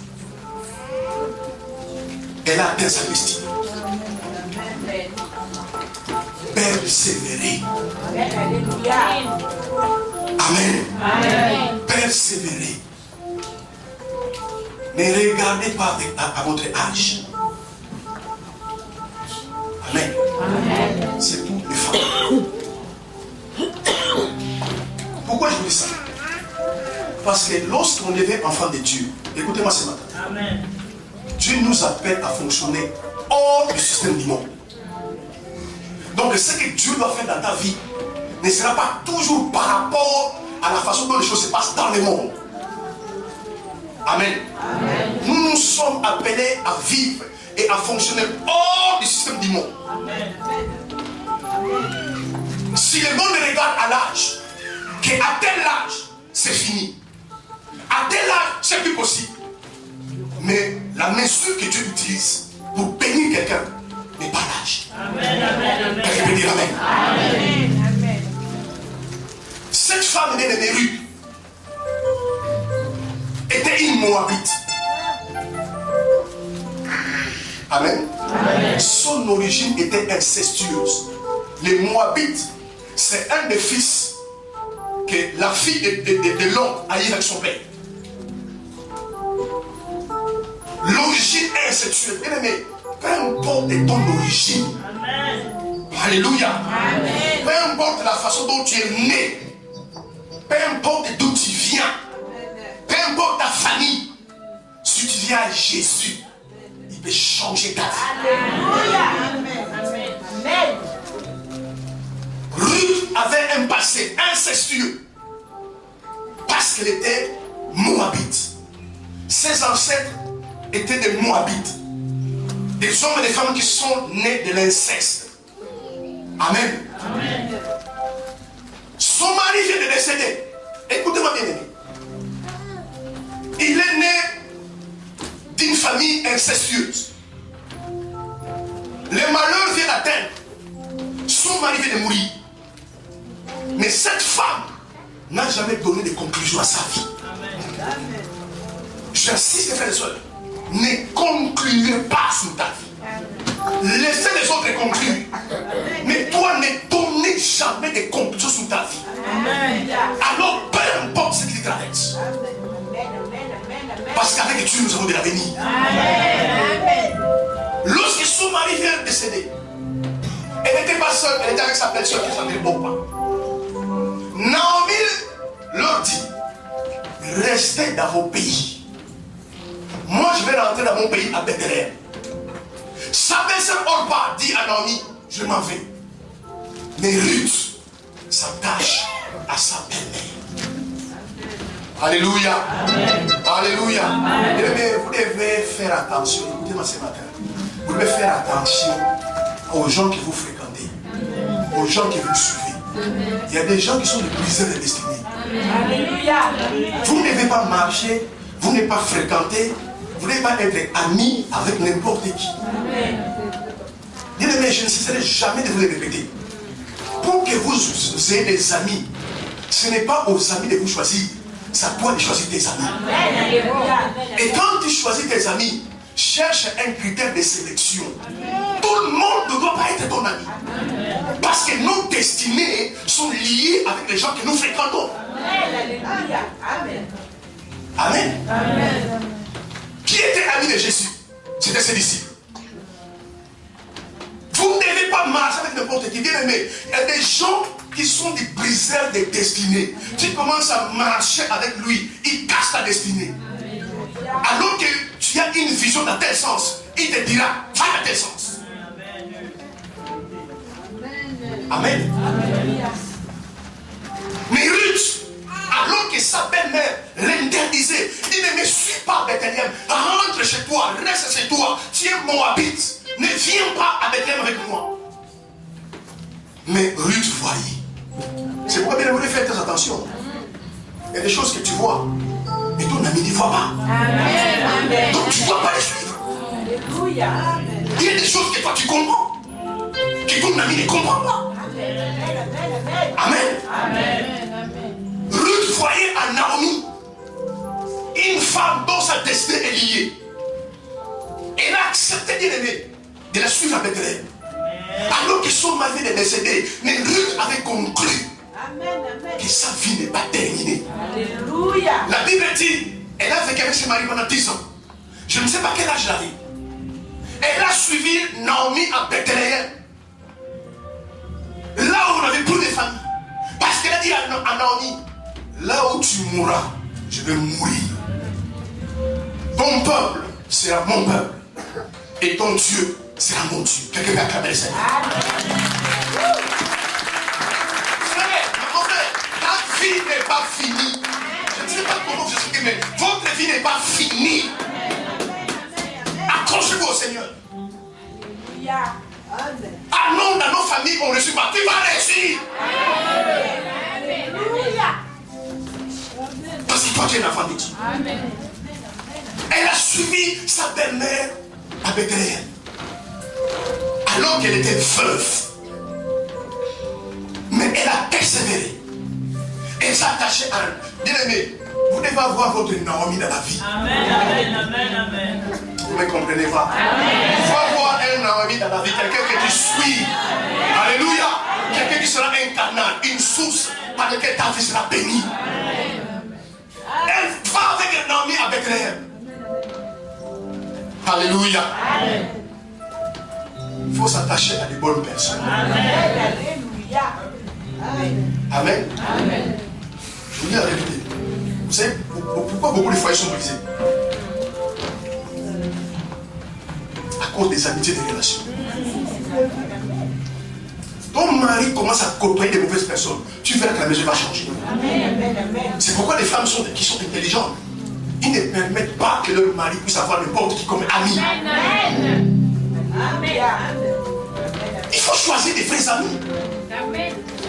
elle a atteint sa destinée. Persévérer. Alléluia. Amen. Amen. Persévérer. Ne regardez pas à votre âge. Amen. Amen. C'est toutes les femmes. Pourquoi je vous dis ça? Parce que lorsqu'on devient enfant de Dieu, écoutez-moi ce matin, Amen. Dieu nous appelle à fonctionner hors du système du monde. Donc ce que Dieu doit faire dans ta vie ne sera pas toujours par rapport à la façon dont les choses se passent dans le monde. Amen. Amen. Nous sommes appelés à vivre et à fonctionner hors du système du monde. Amen. Si le monde regarde à l'âge, qu'à tel âge, c'est fini. À tel âge, c'est plus possible. Mais la mesure que Dieu utilise pour bénir quelqu'un n'est pas l'âge. Amen. Amen. Quelqu'un peut dire Amen. Amen. Amen. Cette femme née de Ruth était une Moabite. Amen. Amen. Son origine était incestueuse. Les Moabites, c'est un des fils que la fille de l'homme a eu avec son père. L'origine incestueuse. Bien aimé, peu importe ton origine. Amen. Alléluia. Amen. Peu importe la façon dont tu es né. Peu importe d'où tu viens. Peu importe ta famille. Si tu viens à Jésus, il peut changer ta vie. Alléluia. Amen. Amen. Amen. Ruth avait un passé incestueux parce qu'elle était Moabite. Ses ancêtres étaient des Moabites, des hommes et des femmes qui sont nés de l'inceste. Amen. Amen. Son mari vient de décéder. Écoutez-moi bien aimé. Il est né d'une famille incestueuse. Le malheur vient d'atteindre. Son mari vient de mourir. Mais cette femme n'a jamais donné de conclusion à sa vie. Amen. J'insiste, frères et sœurs, ne concluez pas sur ta vie. Laissez les autres conclure. Mais toi, ne donnez jamais de conclusion sur ta vie. Amen. Alors, peu importe ce qu'il traverse. Parce qu'avec Dieu, nous avons de l'avenir. Amen. Lorsque son mari vient de décéder, elle n'était pas seule, elle était avec sa belle-sœur qui s'appelait Orpa. Naomi leur dit, restez dans vos pays. Moi, je vais rentrer dans mon pays à Bethléem. Sa belle-sœur Orpa dit à Naomi, je m'en vais. Mais Ruth s'attache à sa belle-mère. Alléluia. Amen. Alléluia. Mais vous devez faire attention. Écoutez-moi ce matin. Vous devez faire attention aux gens que vous fréquentez, aux gens que vous suivez. Il y a des gens qui sont des briseurs de destinée. Alléluia. Vous ne devez pas marcher, vous ne devez pas fréquenter, vous ne devez pas être amis avec n'importe qui. Bien aimé, je ne cesserai jamais de vous le répéter. Pour que vous ayez des amis, ce n'est pas aux amis de vous choisir, c'est à toi de choisir tes amis. Et quand tu choisis tes amis, cherche un critère de sélection. Tout le monde ne doit pas être ton ami. Parce que nos destinées sont liées avec les gens que nous fréquentons. Amen. Amen. Qui était ami de Jésus? C'était ses disciples. Vous ne devez pas marcher avec n'importe qui. Bien aimé, il y a des gens qui sont des briseurs de destinée. Tu commences à marcher avec lui, il casse ta destinée. Alors que tu as une vision dans tel sens, il te dira, va dans tel sens. Amen. Mais Ruth, alors que sa belle-mère l'interdisait, il ne me suit pas à Bethléem, rentre chez toi, reste chez toi, tu es Moabite, ne viens pas à Bethléem avec moi. Mais Ruth voyait. C'est pourquoi bien vous devez faire très attention. Il y a des choses que tu vois, mais ton ami ne voit pas. Amen. Donc tu ne dois pas les suivre. Alléluia. Il y a des choses que toi tu comprends, que ton ami ne comprend pas. Amen. Ruth voyait à Naomi une femme dont sa destinée est liée. Elle a accepté, bien aimé, de la suivre à Bethléem. Alors que son mari est décédé, mais Ruth avait conclu que sa vie n'est pas terminée. Alléluia. La Bible dit, elle a vécu avec ses maris pendant 10 ans. Je ne sais pas quel âge elle avait. Elle a suivi Naomi à Bethléem. Là où on n'avait plus de famille. Parce qu'elle a dit à Naomi, là où tu mourras, je vais mourir. Ton peuple sera mon peuple. Et ton Dieu sera mon Dieu. Quelqu'un va acclamer le Seigneur. Mon frère, ta vie n'est pas finie. Je ne sais pas comment vous expliquer, mais votre vie n'est pas finie. Accrochez-vous au Seigneur. Allons dans nos familles, on ne reçoit pas. Tu vas réussir. Parce que toi, tu es l'enfant de Dieu. Elle a suivi sa belle-mère à Bethléem. Alors qu'elle était veuve. Mais elle a persévéré. Elle s'est attachée à elle. Bien-aimé, vous devez avoir votre Naomi dans la vie. Amen. Vous ne me comprenez pas? Il faut avoir un Naomi dans la vie. Quelqu'un que tu suis. Alléluia. Quelqu'un qui sera un canal, une source par laquelle ta vie sera bénie. Elle va avec un Naomi à Bethléem. Alléluia. Il faut s'attacher à des bonnes personnes. Amen. Je vous dis la vérité. Vous savez pourquoi beaucoup de foyers sont brisés? À cause des amitiés, des relations. Ton mari commence à côtoyer des mauvaises personnes. Tu verras que la maison va changer. C'est pourquoi les femmes qui sont intelligentes, ils ne permettent pas que leur mari puisse avoir n'importe qui comme ami. Il faut choisir des vrais amis.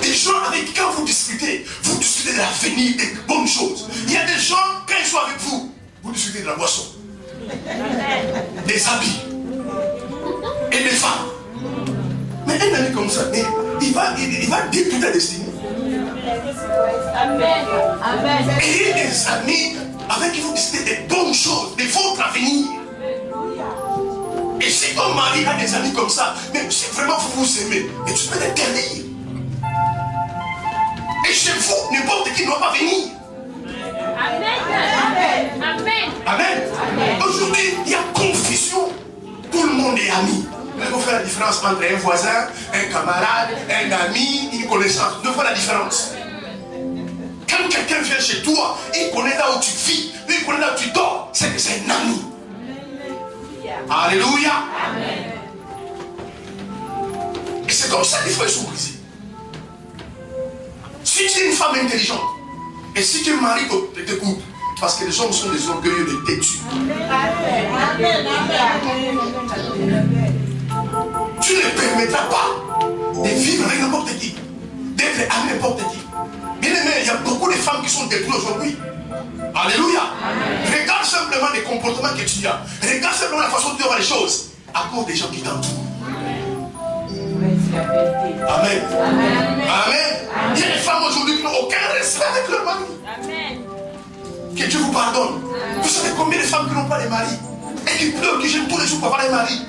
Des gens avec qui, quand vous discutez de l'avenir, des bonnes choses. Il y a des gens, quand ils sont avec vous, vous discutez de la boisson, des habits et des femmes. Mais un ami comme ça, il va dire toute la destinée. Et il y a des amis avec qui vous discutez des bonnes choses, de votre avenir. Et si ton mari a des amis comme ça, même si vraiment vous vous aimez, mais tu peux les ternir. Et chez vous, n'importe qui ne doit pas venir. Amen. Aujourd'hui, il y a confusion. Tout le monde est ami. Il faut faire la différence entre un voisin, un camarade, un ami, une connaissance. Il faut faire la différence. Quand quelqu'un vient chez toi, il connaît là où tu vis, il connaît là où tu dors, c'est que c'est un ami. Alléluia. Et c'est comme ça que les fois ils sont brisés. Si tu es une femme intelligente, et si tu es mari, t'écoute, parce que les hommes sont des orgueilleux, des têtus. Tu ne permettras pas de vivre avec n'importe qui, d'être à n'importe qui. Bien aimé, il y a beaucoup de femmes qui sont détruites aujourd'hui. Alléluia. Regarde simplement les comportements que tu as. Regarde simplement la façon de voir les choses à cause des gens qui t'entourent. Amen. Il y a des femmes aujourd'hui qui n'ont aucun respect avec leur mari. Que Dieu vous pardonne. Vous savez combien de femmes qui n'ont pas de mari et qui pleurent, qui gênent tous les jours pour avoir des maris.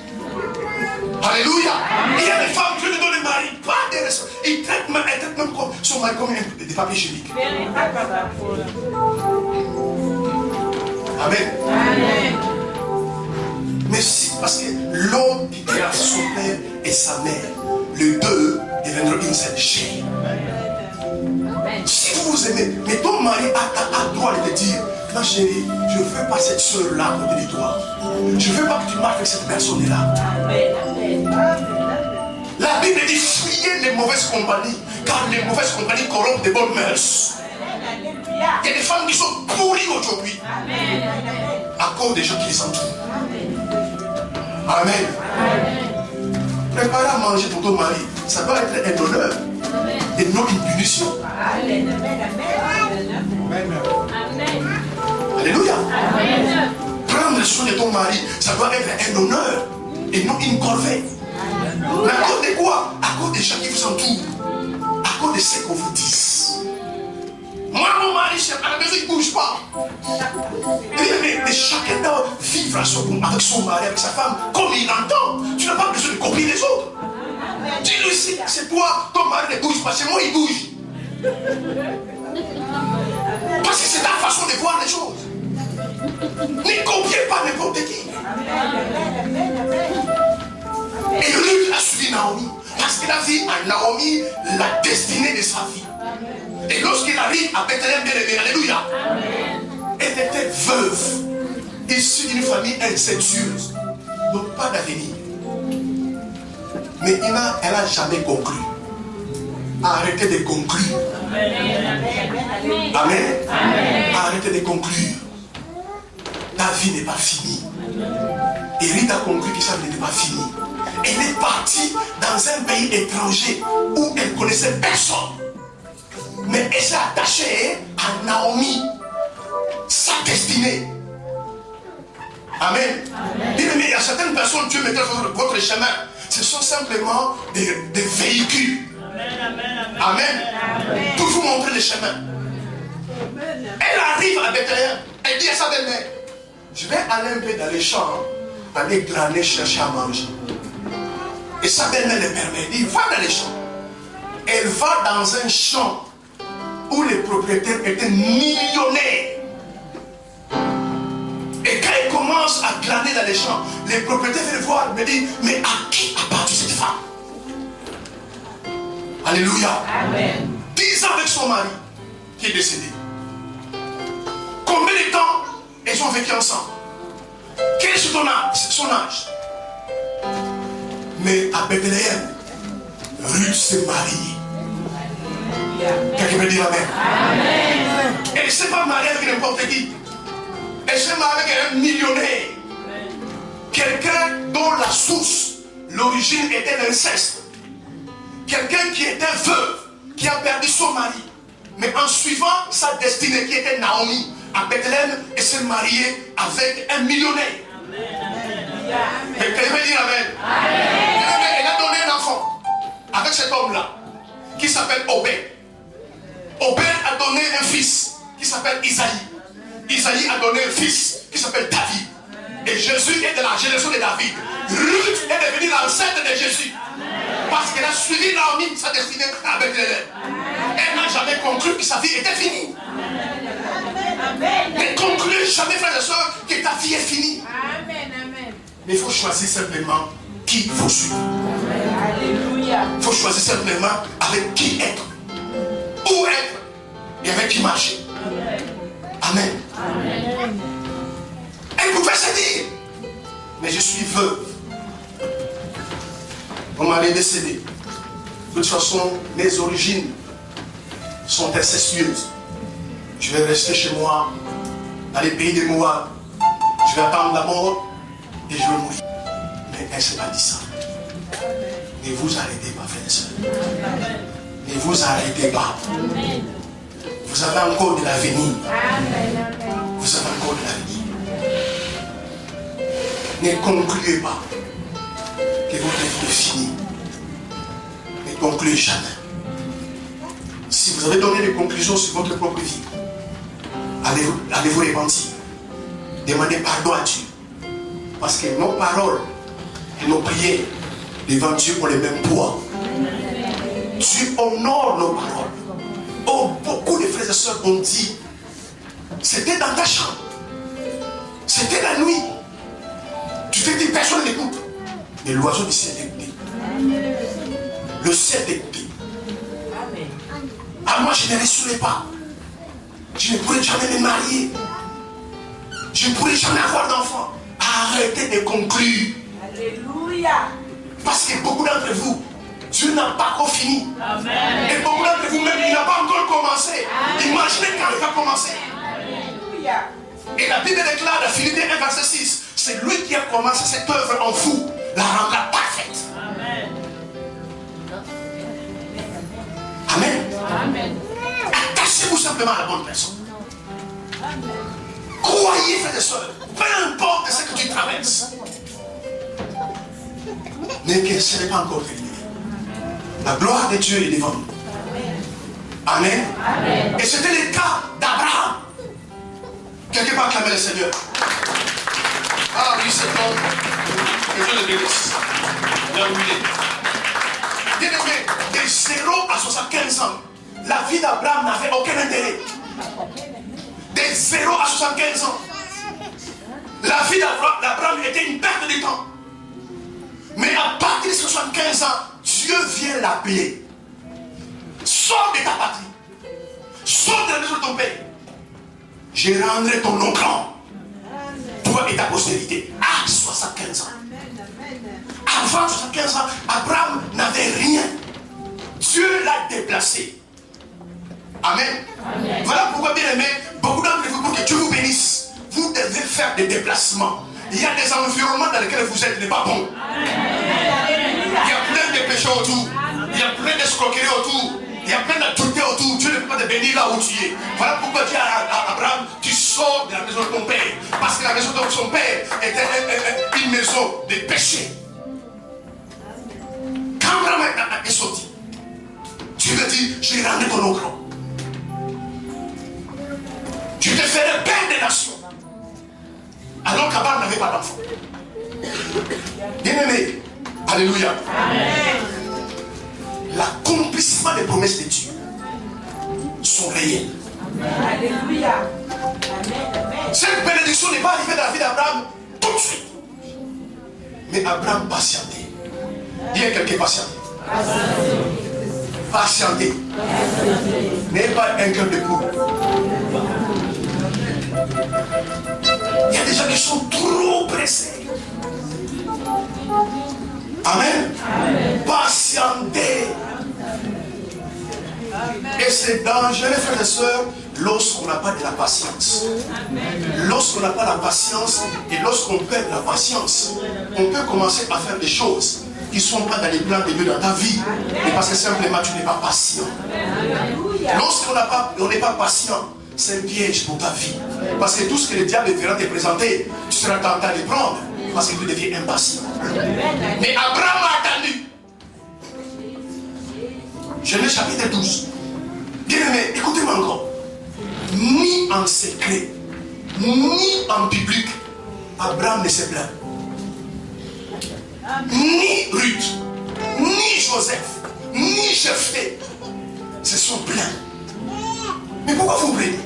Alléluia. Il y a des femmes qui ne donnent des maris pas de respect. Ils traitent même comme son mari comme des papiers chimiques. Amen. Mais si, parce que l'homme quittera son père et sa mère, les deux deviendront une seule chair. Si vous vous aimez, mais ton mari a droit de te dire, ma chérie, je ne veux pas cette soeur-là à côté de toi. Je ne veux pas que tu marques avec cette personne-là. La Bible dit, fuyez les mauvaises compagnies, car les mauvaises compagnies corrompent des bonnes mœurs. Il y a des femmes qui sont pourries aujourd'hui à cause des gens qui les entourent. Amen. Préparer à manger pour ton mari, ça doit être un honneur et non une punition. Alléluia. Prendre soin de ton mari, ça doit être un honneur et non une corvée. Mais à cause de quoi? À cause des gens qui vous entourent. À cause de ce qu'on vous dit. Moi, mon mari, à la maison, il ne bouge pas. Mais chacun doit vivre avec son mari, avec sa femme, comme il entend. Tu n'as pas besoin de copier les autres. Dis-lui, c'est toi, ton mari ne bouge pas, c'est moi, il bouge. Parce que c'est ta façon de voir les choses. Ne copiez pas n'importe qui. Et lui, il a suivi Naomi. Parce qu'il a vu à Naomi la destinée de sa vie. Et lorsqu'il arrive à Bethléem, bien aimé, alléluia, elle était veuve. issu d'une famille incestueuse, donc pas d'avenir. Mais elle n'a jamais conclu. Arrêtez de conclure. Amen. Arrêtez de conclure. Ta vie n'est pas finie. Eric a conclu que ça n'était pas fini. Elle est partie dans un pays étranger où elle ne connaissait personne. Mais elle s'est attachée à Naomi, sa destinée. Amen. Bien-aimé, il y a certaines personnes, Dieu mettra votre chemin. Ce sont simplement des véhicules. Amen. Pour vous montrer le chemin. Elle arrive à Bethléem. Elle dit à sa belle-mère, je vais aller un peu dans les champs, aller glaner, chercher à manger. Et sa belle-mère le permet. Elle dit, va dans les champs. Elle va dans un champ où les propriétaires étaient millionnaires. Et quand elle commence à glaner dans les champs, les propriétaires viennent voir, me disent, mais à qui appartient cette femme? Alléluia. Amen. 10 ans avec son mari qui est décédé. Combien de temps ils ont vécu ensemble? Quel est son âge? Mais à Bethléem, Ruth s'est mariée. Quelqu'un peut dire Amen. Amen. Elle ne s'est pas mariée avec n'importe qui. Elle s'est mariée avec un millionnaire. Quelqu'un dont la source, l'origine était l'inceste. Quelqu'un qui était veuve, qui a perdu son mari. Mais en suivant sa destinée qui était Naomi, à Bethléem, elle s'est mariée avec un millionnaire. Mais quelqu'un peut dire Amen. Elle a donné un enfant avec cet homme-là qui s'appelle Obed. Obed a donné un fils qui s'appelle Isaïe. Isaïe a donné un fils qui s'appelle David. Et Jésus est de la génération de David. Ruth est devenue l'ancêtre de Jésus. Parce qu'elle a suivi Naomi, sa destinée à Bethléem. Elle n'a jamais conclu que sa vie était finie. Ne conclue jamais, frères et sœurs, que ta vie est finie. Mais il faut choisir simplement qui il faut suivre. Il faut choisir simplement avec qui être. Où être et avec qui marcher. Amen. Elle pouvait se dire, mais je suis veuve. Mon mari est décédé. De toute façon, mes origines sont incestueuses. Je vais rester chez moi, dans les pays de Moab. Je vais attendre la mort et je vais mourir. Mais elle ne s'est pas dit ça. Ne vous arrêtez pas, frères et sœurs. Ne vous arrêtez pas. Vous avez encore de l'avenir. Vous avez encore de l'avenir. Ne concluez pas que votre vie est finie. Ne concluez jamais. Si vous avez donné des conclusions sur votre propre vie, allez vous repentir. Demandez pardon à Dieu. Parce que nos paroles et nos prières devant Dieu ont le même poids. Dieu honore nos paroles. Oh, beaucoup de frères et sœurs ont dit, c'était dans ta chambre. C'était la nuit. Tu t'es dit, personne n'écoute. Mais l'oiseau du ciel t'écoutait. Le ciel t'écoutait. Ah, moi je ne reçois pas. Je ne pourrai jamais me marier. Je ne pourrai jamais avoir d'enfant. Arrêtez de conclure. Alléluia. Parce que beaucoup d'entre vous, Dieu n'a pas encore fini. Amen. Et beaucoup d'entre vous même, il n'a pas encore commencé. Amen. Imaginez quand il va commencer. Alléluia. Et la Bible déclare dans Philippiens 1 verset 6, c'est lui qui a commencé cette œuvre en vous, la rendra parfaite. Amen. Amen. Amen. Attachez-vous simplement à la bonne personne. Amen. Croyez, frères et sœurs, peu importe ce que tu traverses. Mais que ce n'est pas encore terminé. La gloire de Dieu est devant nous. Amen. Amen. Et c'était le cas d'Abraham. Quelqu'un va acclamer le Seigneur. Ah oui, c'est bon. Que Dieu le bénisse. Là où il est. Bien aimé, de 0 à 75 ans, la vie d'Abraham n'avait aucun intérêt. De 0 à 75 ans, la vie d'Abraham était une perte de temps. Mais à partir de 75 ans, Dieu vient l'appeler. Sors de ta patrie. Sors de la maison de ton père. Je rendrai ton nom grand. Ton toi et ta postérité. À 75 ans. Avant 75 ans, Abraham n'avait rien. Dieu l'a déplacé. Amen. Amen. Voilà pourquoi, bien aimé, beaucoup d'entre vous, pour que Dieu vous bénisse, vous devez faire des déplacements. Il y a des environnements dans lesquels vous êtes n'est pas bon. Amen. Il y a plein de péchés autour. Il y a plein d'escroqueries autour. Il y a plein d'adultères autour. Dieu ne peut pas te bénir là où tu es. Voilà pourquoi Dieu à Abraham, tu sors de la maison de ton père. Parce que la maison de son père était une maison de péché. Quand Abraham est sorti, Dieu lui dit, j'ai rendu ton oncle. Je te ferai père des nations. Alors qu'Abraham n'avait pas d'enfant. Bien aimé, alléluia. Amen. L'accomplissement des promesses de Dieu sont réelles. Alléluia. Cette bénédiction n'est pas arrivée dans la vie d'Abraham tout de suite. Mais Abraham patientait. Dis à quelqu'un patienter. Patienter. N'ayez pas un cœur de poule. Il y a des gens qui sont trop pressés. Amen. Amen. Patienter. Et c'est dangereux, frères et sœurs, lorsqu'on n'a pas de la patience. Lorsqu'on n'a pas la patience et lorsqu'on perd la patience, on peut commencer à faire des choses qui ne sont pas dans les plans de Dieu dans ta vie. Et parce que simplement tu n'es pas patient. Lorsqu'on n'est pas patient, c'est un piège pour ta vie. Parce que tout ce que le diable verra te présenter, tu seras tenté de prendre. Parce que tu deviens impatient. Mais Abraham a attendu. Genèse chapitre 12. Bien aimé, écoutez-moi encore. Ni en secret, ni en public, Abraham ne s'est plaint. Ni Ruth, ni Joseph, ni Jephthé se sont plaints. Mais pourquoi vous plaignez?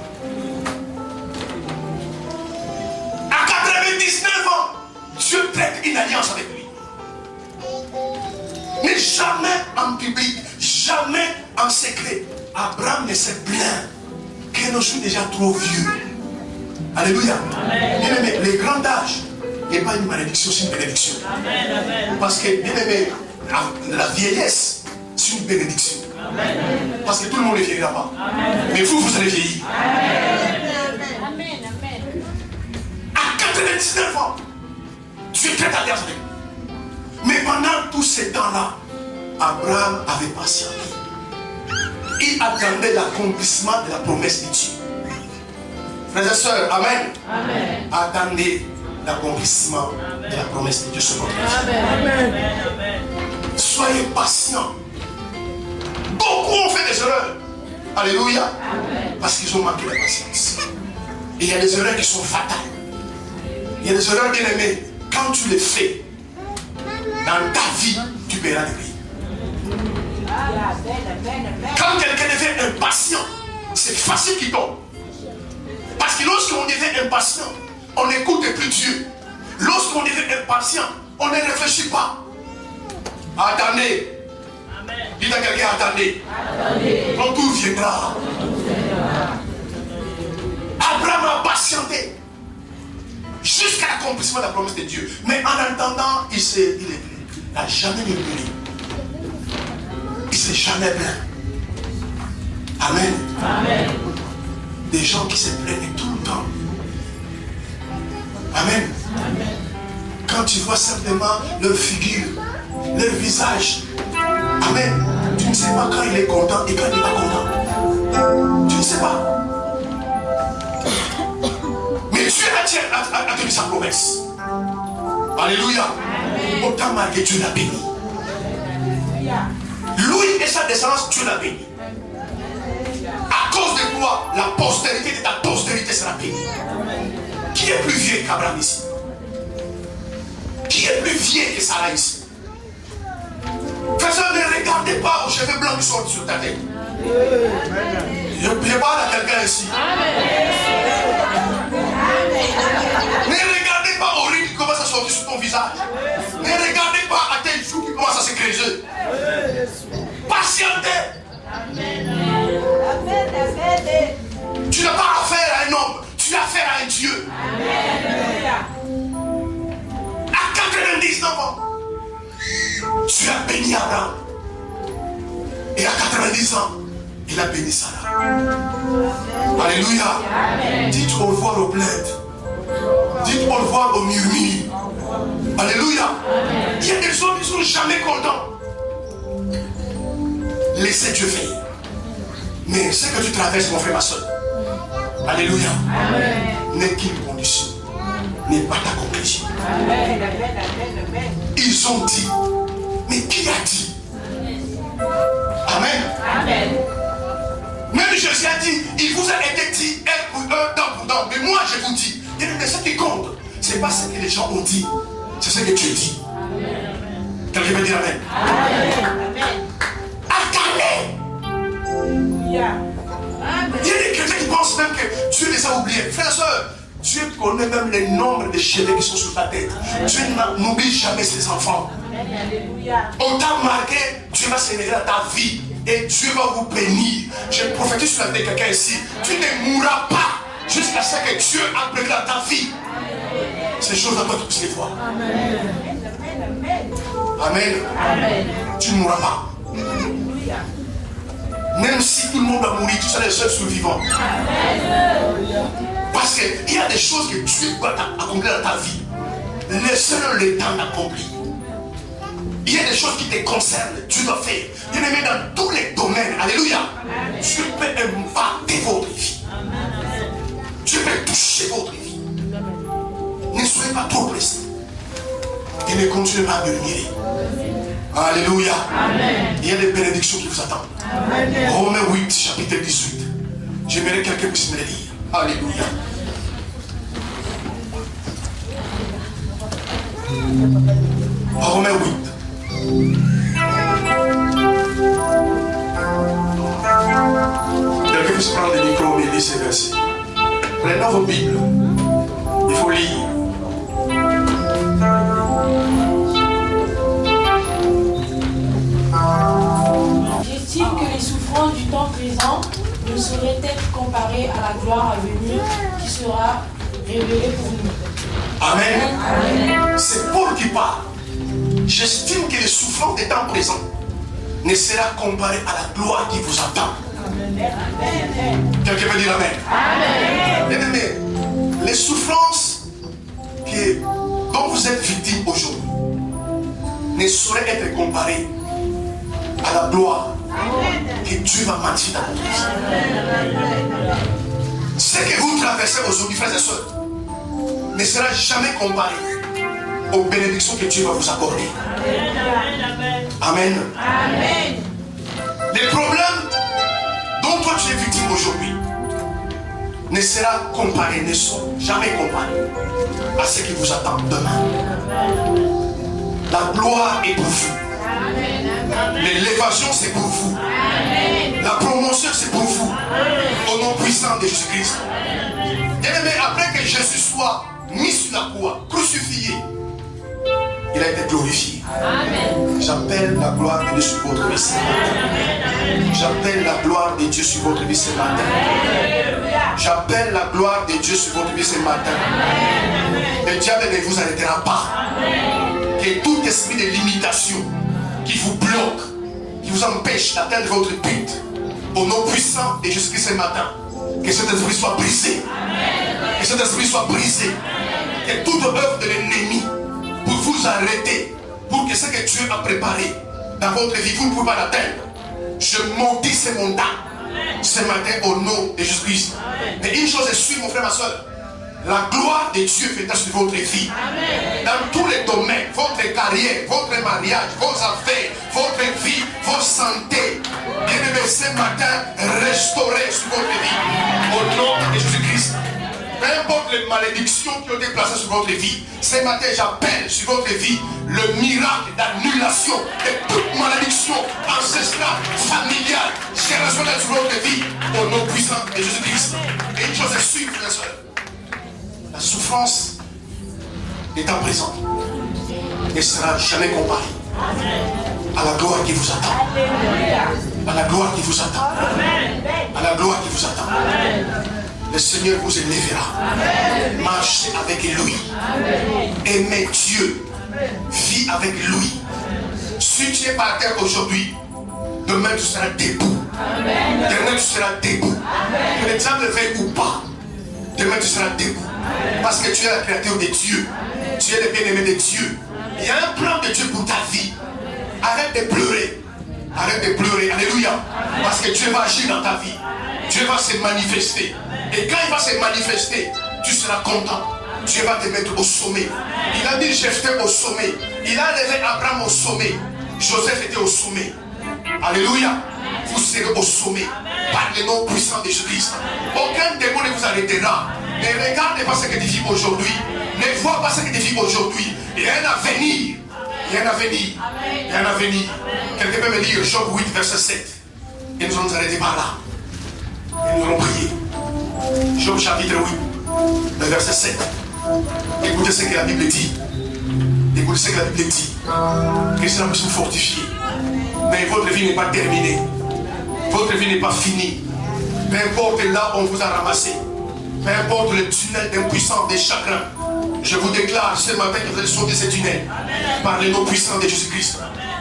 À 99 ans, Dieu traite une alliance avec lui. Mais jamais en public, jamais en secret. Abraham ne s'est plaint que je suis déjà trop vieux. Alléluia. Bien aimé, le grand âge n'est pas une malédiction, c'est une bénédiction. Amen, amen. Parce que, bien aimé, la vieillesse, c'est une bénédiction. Amen. Parce que tout le monde ne vieillira pas. Amen. Mais vous allez vieillir. Amen. À 99 ans, Dieu traite alliance avec lui. Mais pendant tous ces temps-là, Abraham avait patienté. Il attendait l'accomplissement de la promesse de Dieu. Frères et sœurs, amen. Amen. Attendez l'accomplissement de la promesse de Dieu sur votre vie. Amen. Amen. Soyez patients. Beaucoup ont fait des erreurs. Alléluia. Amen. Parce qu'ils ont manqué de patience. Et il y a des erreurs qui sont fatales. Il y a des erreurs, bien aimées. Quand tu les fais, dans ta vie, tu paieras les prix. Quand quelqu'un devient impatient, c'est facile qu'il tombe. Parce que lorsqu'on devient impatient, on n'écoute plus Dieu. Lorsqu'on devient impatient, on ne réfléchit pas. Attendez. Dites à quelqu'un, attendez. Ton tour viendra. Abraham a patienté jusqu'à l'accomplissement de la promesse de Dieu. Mais en attendant, il n'a jamais murmuré. Il ne s'est jamais plaint. Amen. Amen. Des gens qui se plaignent tout le temps. Amen. Amen. Quand tu vois simplement leur figure, leur visage. Amen. Tu ne sais pas quand il est content et quand il n'est pas content. Tu ne sais pas. Mais Dieu a tenu sa promesse. Alléluia. Amen. Autant malgré Dieu l'a béni. Lui et sa descendance, Dieu l'a béni. À cause de toi, la postérité de ta postérité sera bénie. Qui est plus vieux qu'Abraham ici? Qui est plus vieux que Sarah ici? Frère, ne regardez pas aux cheveux blancs qui sont sur ta tête. Je parle à quelqu'un ici. Ne regardez pas aux rides qui commencent à sortir sur ton visage. Ne regardez pas à tes joues qui commencent à se creuser. Patientez. Tu n'as pas affaire à un homme, tu as affaire à un Dieu. Amen. béni Abraham. Et à 90 ans, il a béni Sarah. Alléluia. Dites au revoir aux plaintes. Dites au revoir aux murmures. Alléluia. Il y a des gens qui ne sont jamais contents. Laissez Dieu faire. Mais ce que tu traverses, mon frère, ma soeur, alléluia, n'est qu'une condition, n'est pas ta conclusion. Ils ont dit, mais qui a dit? Amen. Même Jésus a dit, il vous a été dit, un pour un, dent pour dent. Mais moi, je vous dis, mais ce qui compte, ce n'est pas ce que les gens ont dit, c'est ce que Dieu dit. Quelqu'un veut dire Amen. Attendez. Il y a des chrétiens qui pensent même que Dieu les a oubliés. Frères et sœurs, Dieu connaît même les nombres de cheveux qui sont sur ta tête. Dieu n'oublie jamais ses enfants. On t'a marqué, Dieu va s'énerver dans ta vie et Dieu va vous bénir. Je prophétise sur la vie de quelqu'un ici. Tu ne mourras pas jusqu'à ce que Dieu a prévu dans ta vie. Ces choses-là doivent tous les voir. Amen. Tu ne mourras pas. Même si tout le monde va mourir, tu seras le seul survivant. Parce qu'il y a des choses que Dieu doit accomplir dans ta vie. Laisse-le le temps d'accomplir. Il y a des choses qui te concernent, tu dois faire. Il y en a même dans tous les domaines. Alléluia. Dieu peut impacter votre vie. Dieu peut toucher votre vie. Ne soyez pas trop pressés. Et ne continuez pas à murmurer. Alléluia. Il y a des bénédictions qui vous attendent. Romains 8, chapitre 18. J'aimerais que quelqu'un puisse me le lire. Alléluia. Romains 8. Quelqu'un puisse prendre le micro et lire ces versets. Prenons vos Bibles. Il faut lire. J'estime que les souffrances du temps présent ne sauraient être comparées à la gloire à venir qui sera révélée pour nous. Amen. C'est Paul qui parle. J'estime que les souffrances des temps présents ne sera comparées à la gloire qui vous attend. Quelqu'un veut dire Amen. Bien-aimé, les souffrances dont vous êtes victime aujourd'hui ne sauraient être comparées à la gloire que Dieu va magnifier dans votre vie. Ce que vous traversez aujourd'hui, frères et sœurs, ne sera jamais comparé aux bénédictions que Dieu va vous accorder. Amen. Les problèmes dont toi tu es victime aujourd'hui ne sera comparé, ne sont jamais comparés à ce qui vous attend demain. La gloire est pour vous. L'élévation c'est pour vous. La promotion c'est pour vous. Au nom puissant de Jésus-Christ. Bien-aimé, après que Jésus soit mis sur la croix, crucifié, il a été glorifié. J'appelle la gloire de Dieu sur votre vie ce matin. J'appelle la gloire de Dieu sur votre vie ce matin. J'appelle la gloire de Dieu sur votre vie ce matin. Le diable ne vous arrêtera pas. Que tout esprit de limitation qui vous bloque, qui vous empêche d'atteindre votre but, au nom puissant de Jésus-Christ ce matin, que cet esprit soit brisé. Que cet esprit soit brisé. Que toute œuvre de l'ennemi pour vous arrêter, pour que ce que Dieu a préparé dans votre vie, vous ne pouvez pas l'atteindre. Je maudis ce mandat ce matin au nom de Jésus-Christ. Mais une chose est sûre, mon frère, ma soeur, la gloire de Dieu viendra sur votre vie. Dans tous les domaines, votre carrière, votre mariage, vos affaires, votre vie, votre santé. Bien-aimé, ce matin, restaurez sur votre vie. Au nom de Jésus-Christ. Peu importe les malédictions qui ont été placées sur votre vie, ce matin j'appelle sur votre vie le miracle d'annulation de toute malédiction ancestrale, familiale, générationnelle sur votre vie, au nom puissant de Jésus-Christ. Et une chose est sûre, frères et sœurs, la souffrance des temps présents ne sera jamais comparée à la gloire qui vous attend. À la gloire qui vous attend. À la gloire qui vous attend. Le Seigneur vous élèvera. Marchez avec lui. Aimez Dieu. Vis avec lui. Si tu es par terre aujourd'hui, demain tu seras debout. Demain tu seras debout. Que le diable veuille ou pas, demain tu seras debout. Parce que tu es la créature de Dieu. Tu es le bien-aimé de Dieu. Il y a un plan de Dieu pour ta vie. Arrête de pleurer. Arrête de pleurer. Alléluia. Parce que Dieu va agir dans ta vie. Dieu va se manifester. Et quand il va se manifester, tu seras content. Dieu va te mettre au sommet. Il a mis Jephthé au sommet. Il a levé Abraham au sommet. Joseph était au sommet. Alléluia. Vous serez au sommet par le nom puissant de Jésus-Christ. Aucun démon ne vous arrêtera. Ne regarde pas ce que tu vis aujourd'hui. Ne vois pas ce que tu vis aujourd'hui. Il y a un avenir. Il y a un avenir. Il y a un avenir. Quelqu'un peut me dire Job 8, verset 7. Et nous allons nous arrêter par là. Et nous allons prier. Job chapitre 8, le verset 7. Écoutez ce que la Bible dit. Écoutez ce que la Bible dit. Que cela puisse vous fortifier. Mais votre vie n'est pas terminée. Votre vie n'est pas finie. Peu importe là où on vous a ramassé. Peu importe le tunnel d'impuissance, des chagrins. Je vous déclare ce matin que vous allez sortir de ce tunnel. Par le nom puissant de Jésus-Christ.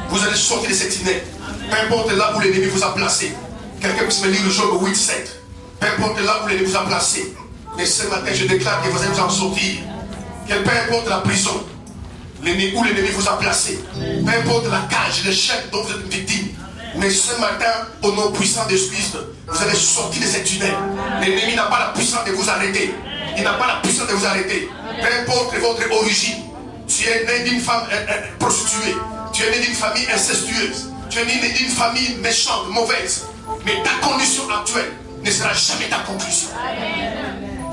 Vous allez sortir de ce tunnel. Peu importe là où l'ennemi vous a placé. Quelqu'un puisse me lire le Job 8, 7. Peu importe là où l'ennemi vous a placé. Mais ce matin, je déclare que vous allez vous en sortir. Que peu importe la prison, où l'ennemi vous a placé, peu importe la cage, le chèque dont vous êtes une victime. Mais ce matin, au nom puissant de Jésus-Christ, vous allez sortir de cette tunnel. L'ennemi n'a pas la puissance de vous arrêter. Il n'a pas la puissance de vous arrêter. Peu importe votre origine. Tu es né d'une femme prostituée. Tu es né d'une famille incestueuse. Tu es né d'une famille méchante, mauvaise. Mais ta condition actuelle ne sera jamais ta conclusion.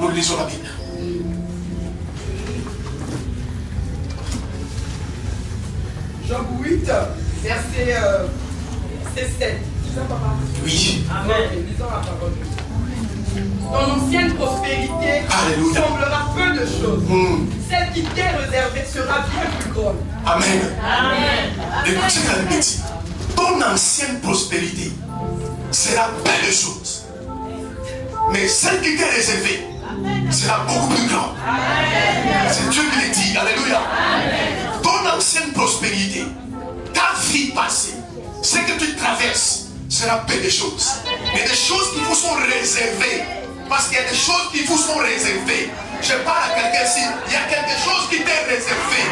Nous lisons la Bible. Job 8, verset 7. Oui. Amen. Lisons la parole. Ton ancienne prospérité Alléluia. semblera peu de choses. Celle qui t'est réservée sera bien plus grande. Amen. Écoutez ce que la Bible dit. Ton ancienne prospérité sera peu de choses. Mais celle qui t'est réservée sera beaucoup plus grande. C'est Dieu qui le dit. Alléluia. Ton ancienne prospérité, ta vie passée, ce que tu traverses sera peu de choses. Mais des choses qui vous sont réservées. Parce qu'il y a des choses qui vous sont réservées. Je parle à quelqu'un ici. Il y a quelque chose qui t'est réservé.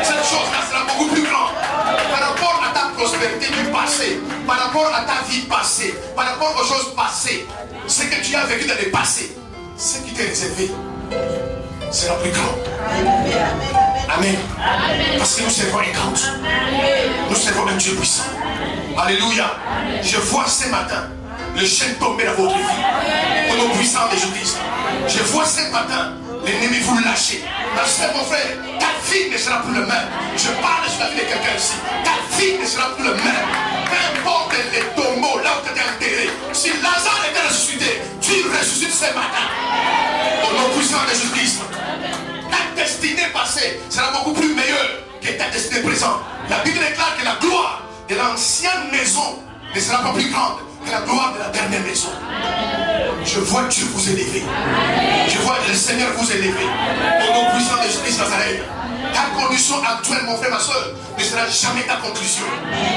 Cette chose-là sera beaucoup plus grande. Par rapport à ta prospérité du passé. Par rapport à ta vie passée. Par rapport aux choses passées. Ce que tu as vécu dans le passé. Ce qui t'est réservé sera plus grand. Amen. Parce que nous servons un grand Dieu. Nous servons un Dieu puissant. Alléluia. Je vois ce matin le chêne tomber dans votre vie. Au nom puissant de Jésus-Christ. Je vois ce matin l'ennemi vous lâcher. Parce que mon frère, ta vie ne sera plus le même. Je parle sur la vie de quelqu'un ici. Ta vie ne sera plus le même. Peu importe les tombeaux, là où tu étais enterré. Si Lazare était ressuscité, tu ressuscites ce matin. Au nom puissant de Jésus-Christ. Ta destinée passée sera beaucoup plus meilleure que ta destinée présente. La Bible déclare que la gloire de l'ancienne maison ne sera pas plus grande que la gloire de la dernière maison. Je vois Dieu vous élever. Je vois le Seigneur vous élever. Au nom puissant de Jésus-Christ Nazareth. Ta condition actuelle, mon frère, ma soeur, ne sera jamais ta conclusion.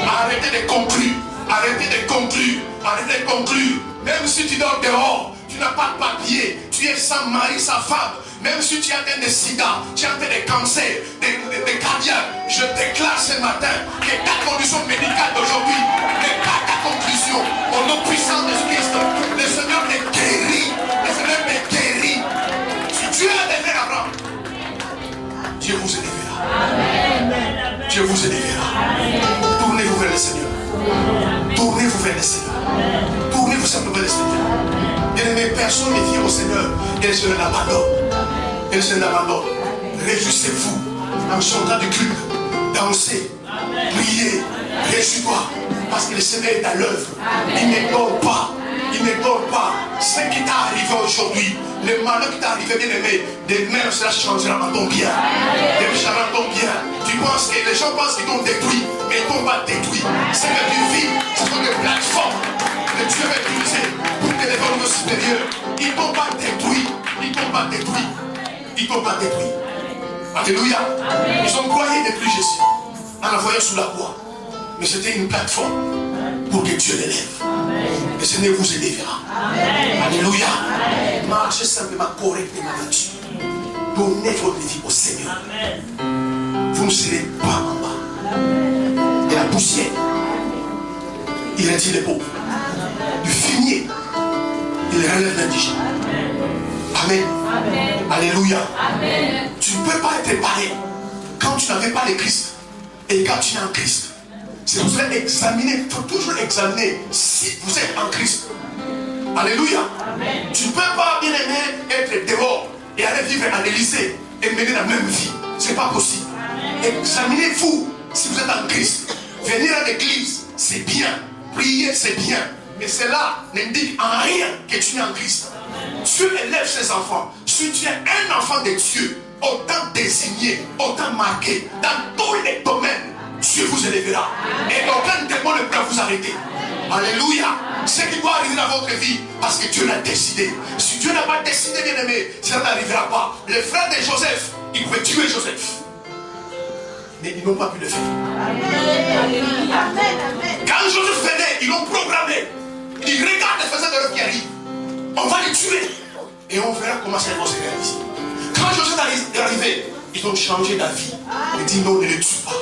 Arrêtez de conclure. Arrêtez de conclure. Arrêtez de conclure. Même si tu dors dehors, tu n'as pas de papier, tu es sans mari, sans femme. Même si tu as atteint des sida, tu as atteint des cancers, des cardiaques, je déclare ce matin que ta condition médicale d'aujourd'hui n'est pas ta conclusion. Au nom puissant de Christ, le Seigneur te guérit. Le Seigneur te guérit. Si Dieu a élevé Abraham, Dieu vous élèvera. Dieu vous élèvera. Tournez-vous vers le Seigneur. Tournez-vous vers le Seigneur. Tournez-vous simplement vers le Seigneur. Bien-aimé, personne ne vient au Seigneur et le Seigneur l'abandonne. Et le Seigneur l'abandonne. Réjouissez-vous en chantant du culte, dansez, priez, réjouis-toi. Parce que le Seigneur est à l'œuvre. Il ne dort pas. Il ne dort pas. Ce qui t'est arrivé aujourd'hui, le malheur qui t'est arrivé, bien aimé, demain cela changera en ton bien. Demain changera en ton bien. Tu penses que les gens pensent qu'ils t'ont détruit, mais ils t'ont pas détruit. C'est que tu vis, ce sont des plateformes que Dieu va utiliser pour t'élever au niveau supérieur. Ils t'ont pas détruit. Ils t'ont pas détruit. Ils t'ont pas détruit. Alléluia. Ils ont croyé détruire Jésus en l'envoyant sous la croix. Mais c'était une plateforme pour que Dieu l'élève. Et ce Seigneur vous élèvera. Alléluia. Marchez simplement correctement là-dessus. Donnez votre vie au Seigneur. Vous ne serez pas en bas. Et la poussière, il retire les pauvres. Du fumier, il relève l'indigène. Amen. Alléluia. Tu ne peux pas être pareil quand tu n'avais pas le Christ et quand tu es en Christ. C'est pour cela examiner, il faut toujours examiner si vous êtes en Christ. Alléluia. Tu ne peux pas, bien aimé, être dehors et aller vivre à l'Élysée et mener la même vie. Ce n'est pas possible. Examinez-vous si vous êtes en Christ. Venir à l'église, c'est bien. Prier, c'est bien. Mais cela n'indique en rien que tu es en Christ. Dieu élève ses enfants. Si tu es un enfant de Dieu, autant désigné, autant marqué, dans tous les domaines, Dieu vous élèvera. Et aucun démon ne peut vous arrêter. Alléluia. Ce qui doit arriver dans votre vie, parce que Dieu l'a décidé. Si Dieu n'a pas décidé, bien aimé, cela n'arrivera pas. Les frères de Joseph, ils pouvaient tuer Joseph. Mais ils n'ont pas pu le faire. Quand Joseph venait, ils l'ont programmé. Ils regardent les faiseurs de l'œuvre qui arrivent. On va les tuer. Et on verra comment ça va se réaliser. Quand Joseph est arrivé, ils ont changé d'avis. Ils disent non, ne le tue pas.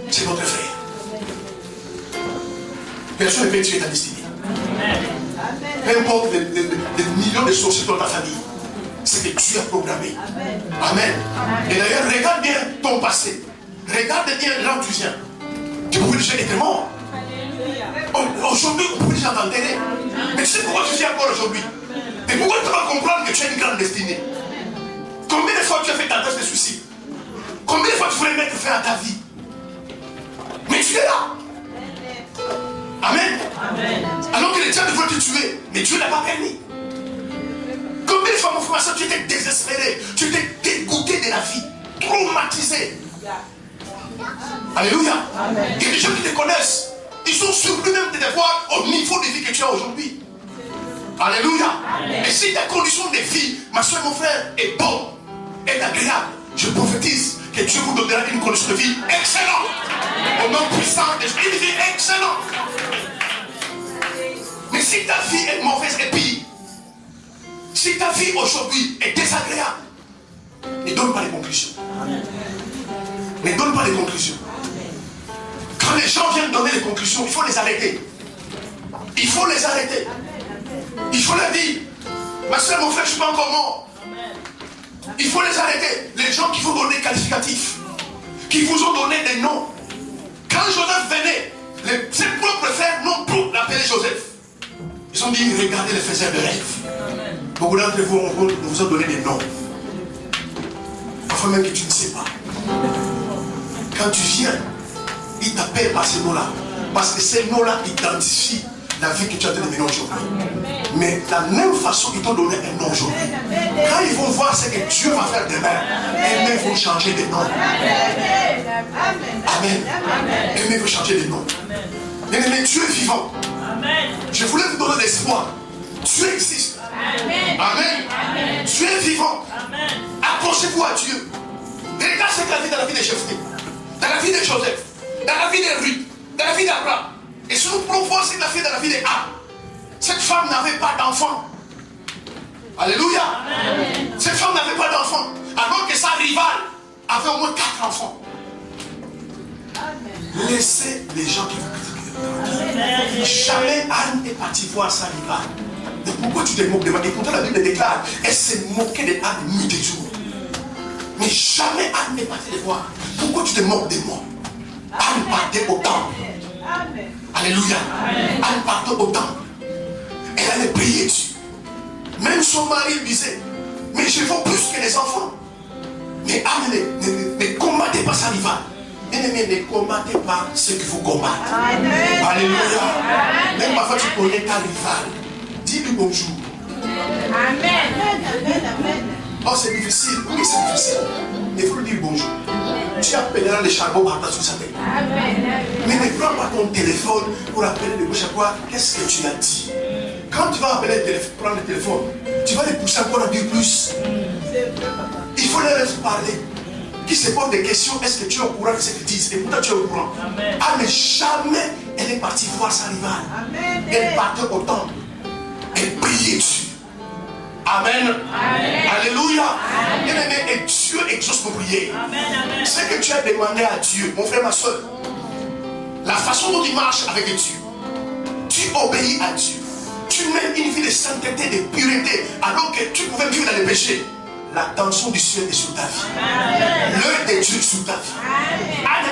C'est notre frère. Personne ne peut tuer ta destinée. Peu importe les millions de sorciers dans ta famille. C'est que Dieu a programmé. Amen. Et d'ailleurs, regarde bien ton passé. Regarde bien là où tu viens. Tu pouvais déjà être mort. Aujourd'hui, on peut déjà t'enterrer. Mais tu sais pourquoi tu viens encore aujourd'hui? Mais pourquoi tu vas comprendre que tu as une grande destinée? Combien de fois tu as fait ta tâche de suicide? Combien de fois tu voulais mettre fin à ta vie? Mais tu es là. Amen. Alors que le diable veut te tuer, mais Dieu n'a pas permis. Combien de fois, mon frère, tu étais désespéré, tu étais dégoûté de la vie, traumatisé. Alléluia. Il y a des gens qui te connaissent. Ils sont surpris même de te voir au niveau de vie que tu as aujourd'hui. Alléluia. Et si ta condition de vie, ma soeur, mon frère, est bonne, est agréable, je prophétise que Dieu vous donnera une condition de vie excellente. Au nom puissant de Dieu, une vie excellente. Mais si ta vie est mauvaise et pire, si ta vie aujourd'hui est désagréable, ne donne pas les conclusions. Ne donne pas les conclusions. Quand les gens viennent donner les conclusions, il faut les arrêter. Il faut les arrêter. Il faut leur dire, ma soeur, mon frère, je ne suis pas encore mort. Il faut les arrêter. Les gens qui vous donnent des qualificatifs, qui vous ont donné des noms. Quand Joseph venait, ses propres frères n'ont plus l'appelé Joseph. Ils ont dit, regardez les faiseurs de rêve. Beaucoup d'entre vous, on vous a donné des noms. Parfois même que tu ne sais pas. Quand tu viens, ils t'appellent par ces noms-là. Parce que ces noms-là identifient la vie que tu as donnée aujourd'hui. Mais de la même façon, ils t'ont donné un nom aujourd'hui. Quand ils vont voir ce que Dieu va faire demain, eux-mêmes vont changer de nom. Amen. Eux-mêmes vont changer de nom. Mais Dieu est vivant. Je voulais vous donner l'espoir. Dieu existe. Amen. Dieu est vivant. Approchez-vous à Dieu. Regarde ce qu'il a fait dans la vie de Jephthé, dans la vie de Joseph, dans la vie de Ruth, dans la vie d'Abraham. Et si nous pouvons voir ce qu'il a fait dans la vie de Anne, cette femme n'avait pas d'enfant. Alléluia. Cette femme n'avait pas d'enfant, alors que sa rivale avait au moins 4 enfants. Laissez les gens qui vous critiquent. Jamais Anne est partie voir sa rivale. Mais pourquoi tu te moques de moi? Et pourtant la Bible déclare, elle s'est moquée de Anne nuit et jour. Mais jamais Anne n'est partie les voir. Pourquoi tu te moques de moi? Anne partait au temple. Alléluia. Anne partait au temple. Elle allait prier Dieu. Même son mari lui disait, mais je vaux plus que les enfants. Mais Anne ne combattait pas sa rivale. Bien-aimé, ne combattez pas ceux qui vous combattent. Alléluia. Même parfois tu connais ta rivale. Dis-lui bonjour. Amen. Oh, c'est difficile. Oui, c'est difficile. Mais il faut lui dire bonjour. Tu appelleras le charbon par sur sa tête. Mais ne prends pas ton téléphone pour appeler de gauche à droite. Qu'est-ce que tu as dit? Quand tu vas prendre le téléphone, tu vas les pousser encore à dire plus. Il faut leur parler. qui se pose des questions, est-ce que tu es au courant de ce qu'ils disent? Et pourtant tu es au courant. Ah, mais jamais elle est partie voir sa rivale. Elle partait au temple. Elle priait dessus. Amen. Alléluia. Bien-aimé, et Dieu exauce nos prières. Ce que tu as demandé à Dieu, mon frère, ma soeur, la façon dont tu marches avec Dieu, tu obéis à Dieu, tu mènes une vie de sainteté, de pureté, alors que tu pouvais vivre dans les péchés. L'attention du ciel est sur ta vie. L'œil de Dieu est sur ta vie.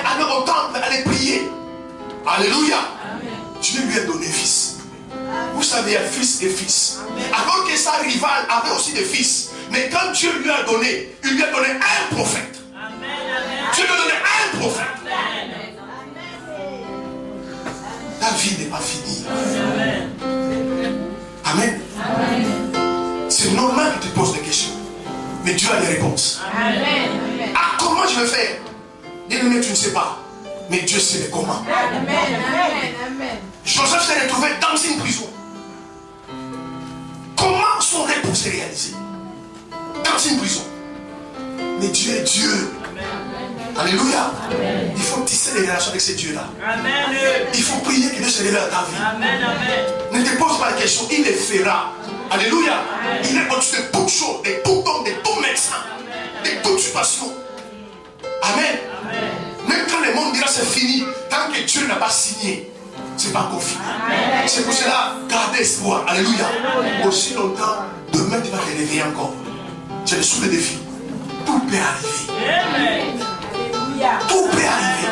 Allez au temple, allez prier. Alléluia. Dieu lui a donné fils. Vous savez, il y a fils et fils. Alors que sa rivale avait aussi des fils. Mais quand Dieu lui a donné, il lui a donné un prophète. Dieu lui a donné un prophète. Ta vie n'est pas finie. Amen. C'est normal que tu poses des questions. Mais Dieu a des réponses. Ah, comment je vais faire? Bien-aimé, tu ne sais pas. Mais Dieu sait les comment. Joseph s'est retrouvé dans une prison. Comment son rêve s'est réalisé? Dans une prison. Mais Dieu est Dieu. Alléluia. Il faut tisser des relations avec ce Dieu-là. Il faut prier que Dieu se révèle à ta vie. Ne te pose pas la question, il le fera. Alléluia. Il est au-dessus de toutes choses, de tout homme, de tout médecin, de toute situation. Amen. Même quand le monde dira c'est fini, tant que Dieu n'a pas signé, c'est pas encore fini. C'est pour cela, gardez espoir. Alléluia. Aussi longtemps, demain tu vas te réveiller encore. C'est le sous le défi. Tout peut arriver. Tout peut arriver.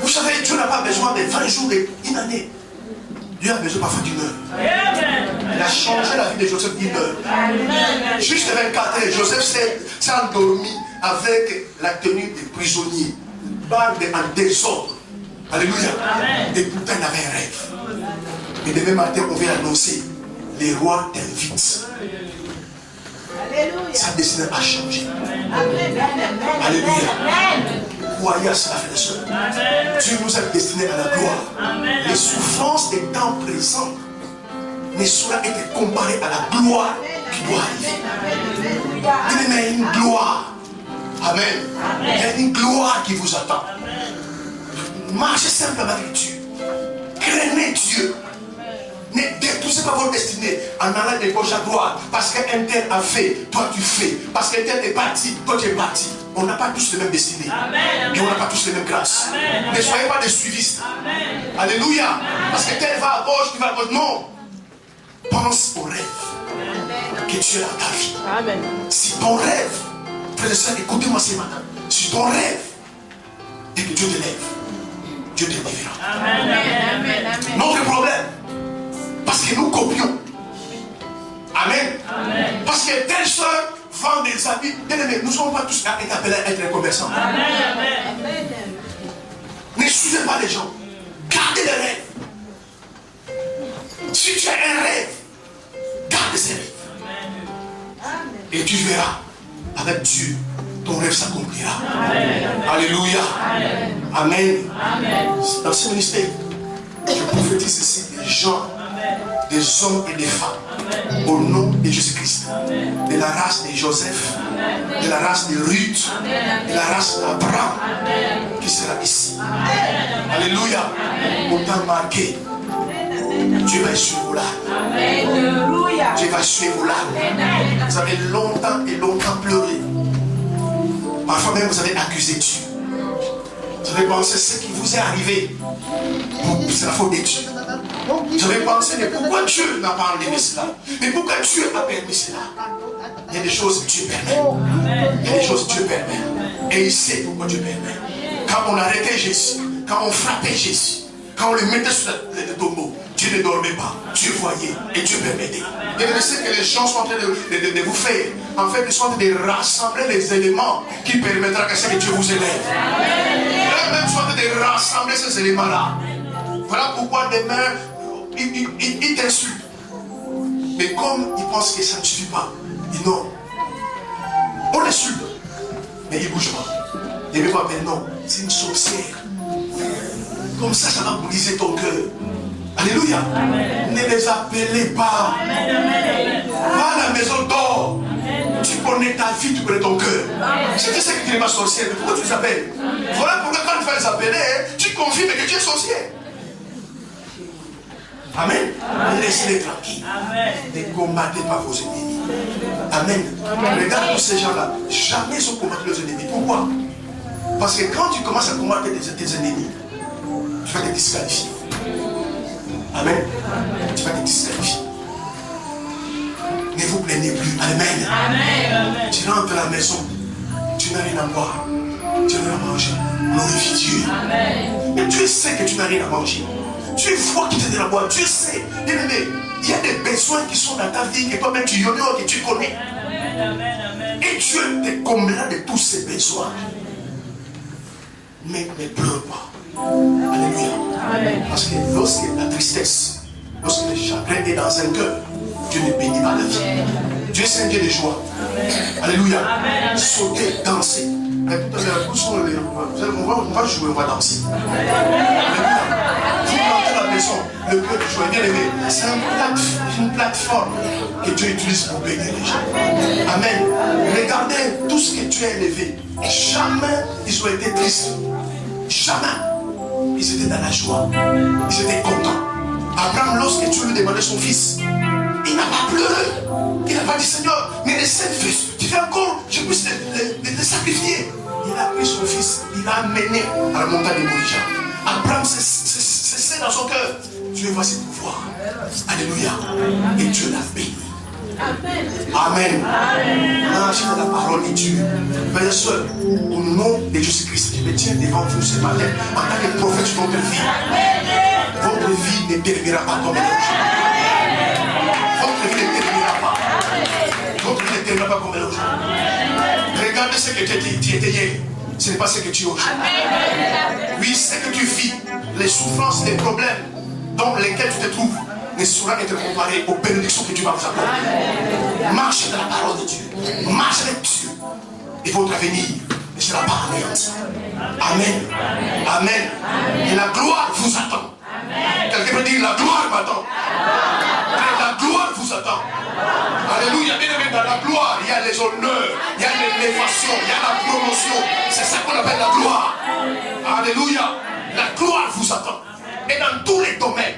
Vous savez, Dieu n'a pas besoin de 20 jours, d'une année. Dieu a besoin parfois d'une heure. Il a changé la vie de Joseph d'une heure. Juste 24 heures, Joseph s'est endormi avec la tenue des prisonniers. Barbe en désordre. Alléluia. Et pourtant il avait un rêve. Et demain matin, on vient annoncer, les rois t'invitent. Sa destinée a changé. Alléluia. Croyez à cela, frères et sœurs. Dieu nous a destinés à la gloire. Les souffrances des temps présents ne sauraient être comparées à la gloire qui doit arriver. Il y a une gloire. Amen. Il y a une gloire qui vous attend. Marchez simplement avec Dieu. Craignez Dieu. Ne détruisez pas votre destinée en allant de gauche à droite. Parce qu'un tel a fait, toi tu fais. Parce qu'un tel est parti, toi tu es parti. On n'a pas tous les mêmes destinées. Et on n'a pas tous les mêmes grâces. Ne soyez pas des suivistes. Alléluia. Parce que tel va à gauche, tu vas à gauche. Non. Pense au rêve que tu as dans ta vie. Si ton rêve, frère et sœur, écoutez-moi ce matin. Si ton rêve et que Dieu te lève, Dieu te lèvera. Notre problème, parce que nous copions. Amen. Parce que telle soeur vend des habits. Nous ne sommes pas tous appelés à être commerçants. Ne suivez pas les gens. Gardez les rêves. Si tu as un rêve, garde ces rêves. Et tu verras, avec Dieu, ton rêve s'accomplira. Alléluia. Amen. Dans ce ministère, je prophétise ici des gens, des hommes et des femmes, au nom de Jésus-Christ, de la race de Joseph, de la race de Ruth, de la race d'Abraham, qui sera ici. Alléluia. Au temps marqué, Dieu va suivre vos larmes. Dieu va suivre vos larmes. Vous avez longtemps et longtemps pleuré. Parfois même vous avez accusé Dieu. Vous avez pensé ce qui vous est arrivé, c'est la faute de Dieu. Vous avez pensé, mais pourquoi Dieu n'a pas enlevé cela? Mais pourquoi Dieu a permis cela? Il y a des choses que Dieu permet. Il y a des choses que Dieu permet. Et il sait pourquoi Dieu permet. Quand on arrêtait Jésus, quand on frappait Jésus, quand on le mettait sur le tombeau, Dieu ne dormait pas. Dieu voyait et Dieu permettait. Et je sais que les gens sont en train de vous faire. En fait, ils sont en train de rassembler les éléments qui permettront que Dieu vous élève. Même sont en train de rassembler ces éléments-là. Voilà pourquoi demain, ils t'insultent. Mais comme ils pensent que ça ne suffit pas, ils non. On l'insulte, mais ils ne bougent pas. Ils ne vont pas dire non, c'est une sorcière. Comme ça va briser ton cœur. Alléluia. Ne les appelez pas. Va à la maison d'or. Tu connais ta vie, tu connais ton cœur. C'est ce que tu n'es pas sorcière, mais pourquoi tu les appelles? Voilà pourquoi quand tu vas les appeler, tu confirmes que tu es sorcière. Amen. Laissez-les tranquilles. Ne combattez pas vos ennemis. Amen. Regarde tous ces gens-là. Jamais ils ont combattu leurs ennemis. Pourquoi? Parce que quand tu commences à combattre tes ennemis, tu vas te disqualifier. Amen. Tu vas te disqualifier. Ne vous plaignez plus. Amen. Amen. Tu rentres à la maison, tu n'as rien à boire, tu n'as rien à manger. Glorifie Dieu. Amen. Mais Dieu sait que tu n'as rien à manger. Dieu voit qu'il te donne à boire. Dieu sait. Bien aimé, il y a des besoins qui sont dans ta vie que toi-même tu ignores, que tu connais. Et Dieu te comblera de tous ces besoins. Mais ne pleure pas. Alléluia. Parce que lorsque la tristesse, lorsque le chagrin est dans un cœur, Dieu ne bénit pas la vie. Dieu c'est un Dieu de joie. Alléluia. Sauter, danser. Mais tout à l'heure, on va jouer, on va danser. Alléluia. Vous plantez la maison, le cœur de joie. Bien aimé, c'est une plateforme que Dieu utilise pour bénir les gens. Amen. Regardez tout ce que tu as élevé. Jamais ils ont été tristes. Jamais. Ils étaient dans la joie. Ils étaient contents. Abraham, lorsque Dieu lui demandait son fils, il n'a pas pleuré. Il n'a pas dit, Seigneur, mais les 7 fils, tu fais encore, je puisse les sacrifier. Il a pris son fils, il l'a amené à la montagne de Moria. Abraham, c'est dans son cœur. Dieu voit ses pouvoirs. Alléluia. Et Dieu l'a béni. Amen. Ah, j'ai la parole de Dieu. Frères et sœurs, au nom de Jésus-Christ, je me tiens devant vous ce matin en tant que prophète de votre vie. Votre vie ne terminera pas comme elle est aujourd'hui. Votre vie ne terminera pas. Votre vie ne terminera pas comme elle est aujourd'hui. Regardez ce que tu étais hier. Ce n'est pas ce que tu es aujourd'hui. Oui, ce que tu vis, les souffrances, les problèmes dans lesquels tu te trouves, ne saura être comparé aux bénédictions que Dieu va vous accorder. Marchez dans la parole de Dieu. Marchez avec Dieu. Et votre avenir ne sera pas anéanti. Amen. Amen. Et la gloire vous attend. Quelqu'un peut dire la gloire m'attend. La gloire vous attend. Alléluia. Bien aimé, dans la gloire, il y a les honneurs, il y a l'élévation, il y a la promotion. C'est ça qu'on appelle la gloire. Alléluia. La gloire vous attend. Et dans tous les domaines.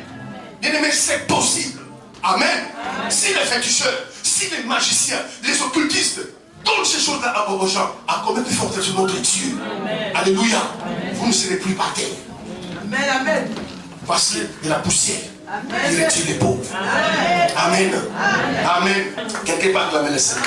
Bien aimé, c'est possible. Amen. Si les féticheurs, si les magiciens, les occultistes donnent ces choses-là aux gens, à combien plus forte est notre Dieu. Alléluia. Vous ne serez plus par terre. Amen, amen. Parce que de la poussière, il retire les pauvres. Amen. Amen. Quelque part, la le Seigneur.